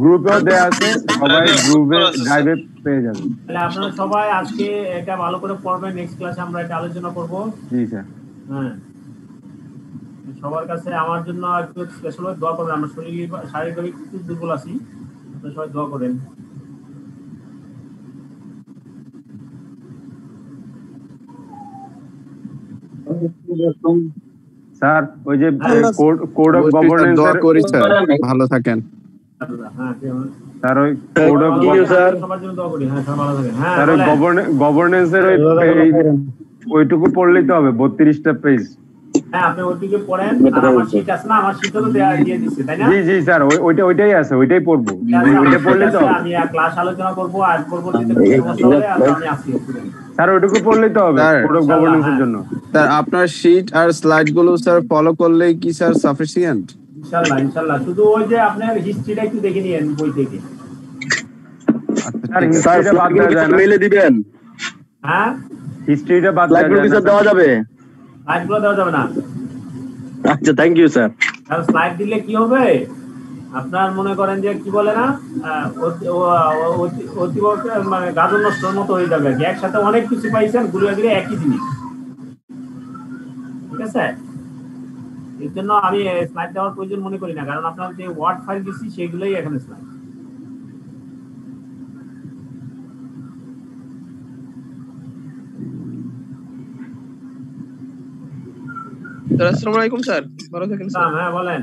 গ্রুপেও দেয়া আছে, সবাই গ্রুপে ড্রাইভে পেয়ে যাবেন। তাহলে আপনারা সবাই আজকে এটা ভালো করে পড়বেন, নেক্সট ক্লাসে আমরা এটা আলোচনা করব। জি স্যার। হ্যাঁ সবার কাছে আমার জন্য একটু স্পেশাল দোয়া করবেন, আমরা শারীরিকভাবে একটু দুর্বল আছি, আপনারা সবাই দোয়া করেন। স্যার ওই যে কোড অফ গভর্নেন্স দোয়া করি স্যার, ভালো থাকেন। স্যার ওই কোড অফ সবার জন্য দোয়া করি। হ্যাঁ ভালো থাকেন। হ্যাঁ স্যার ওই গভর্নেন্সের ওইটুকু পড়লেই তো হবে, 32টা পেজ। হ্যাঁ আপনি ওইটুকু পড়েন, আর আমার শীট আছে না, আমার শীটও তো দিয়ে দিচ্ছে তাই না? জি স্যার ওইটাই আছে, ওইটাই পড়বো, ওইটা পড়লেই তো হবে। আমি ক্লাস আলোচনা করব, আর পরবর্তীতে সমস্যা হলে আমি আসি। স্যার ওইটুকু পড়লেই তো হবে কোড অফ গভর্নেন্সের জন্য। স্যার আপনার শীট আর স্লাইড গুলো স্যার ফলো করলেই কি স্যার সাফিসিয়েন্ট? ইনশাআল্লাহ শুধু ওই যে আপনার হিস্ট্রিটা একটু দেখে নিয়েন বই থেকে। স্যার হিস্ট্রিটা বাদ দেওয়া যায় না? মেলে দিবেন। হ্যাঁ হিস্ট্রিটা বাদ দেওয়া যাবে? স্লাইডগুলো দেওয়া যাবে না? আচ্ছা থ্যাংক ইউ স্যার। কারণ স্লাইড দিলে কি হবে, আপনার মনে করেন যে কি বলে না, মানে গাজন নষ্টর মতো হয়ে যাবে। একসাথে অনেক কিছু পাইছেন, ঘুরে ঘুরে একই জিনিস, ঠিক আছে? এর জন্য আমি স্লাইড দেওয়ার প্রয়োজন মনে করি না, কারণ আপনার যে ওয়ার্ড ফাইল দিচ্ছি সেগুলোই এখানে স্লাইড। আসসালামু আলাইকুম স্যার, ভালো থাকেন স্যার। হ্যাঁ বলেন।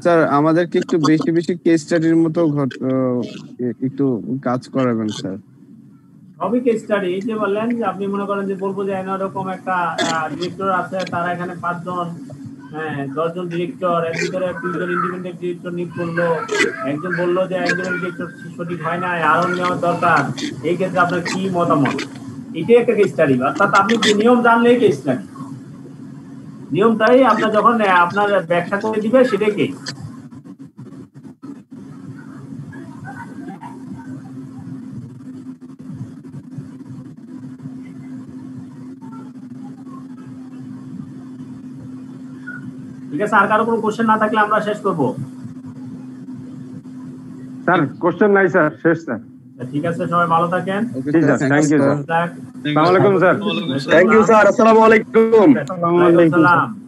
স্যার আমাদেরকে একটু বেশি বেশি কেস স্টাডির মতো একটু কাজ করাবেন স্যার। সবই কেস স্টাডি। এই যে বললেন যে আপনি মনে করেন যে বলবো যে এরকম একটা ডিরেক্টর আছে, তারা এখানে 5 জন, 10 জন ডিরেক্টর, এর ভিতরে 2 জন ইন্ডিপেন্ডেন্ট ডিরেক্টর নিয়োগ করলো, একজন বললো যে একজন ডিরেক্টর সঠিক হয় না, আরো নেওয়ার দরকার, এই ক্ষেত্রে আপনার কি মতামত? এটাই একটা কেস স্টাডি। অর্থাৎ আপনি যে নিয়ম জানলেই কেস স্টাডি, নিয়মটাই আপনার যখন আপনার ব্যাখ্যা করে দিবে সেটাই কেস। ঠিক আছে, আর কারো কোনো কোশ্চেন না থাকলে আমরা শেষ করবো। স্যার কোশ্চেন নাই স্যার, শেষ স্যার। ঠিক আছে, সবাই ভালো থাকেন। জি স্যার, থ্যাংক ইউ স্যার। আসসালামু আলাইকুম স্যার। Thank you sir. আসসালামু আলাইকুম। ওয়া আলাইকুম আসসালাম।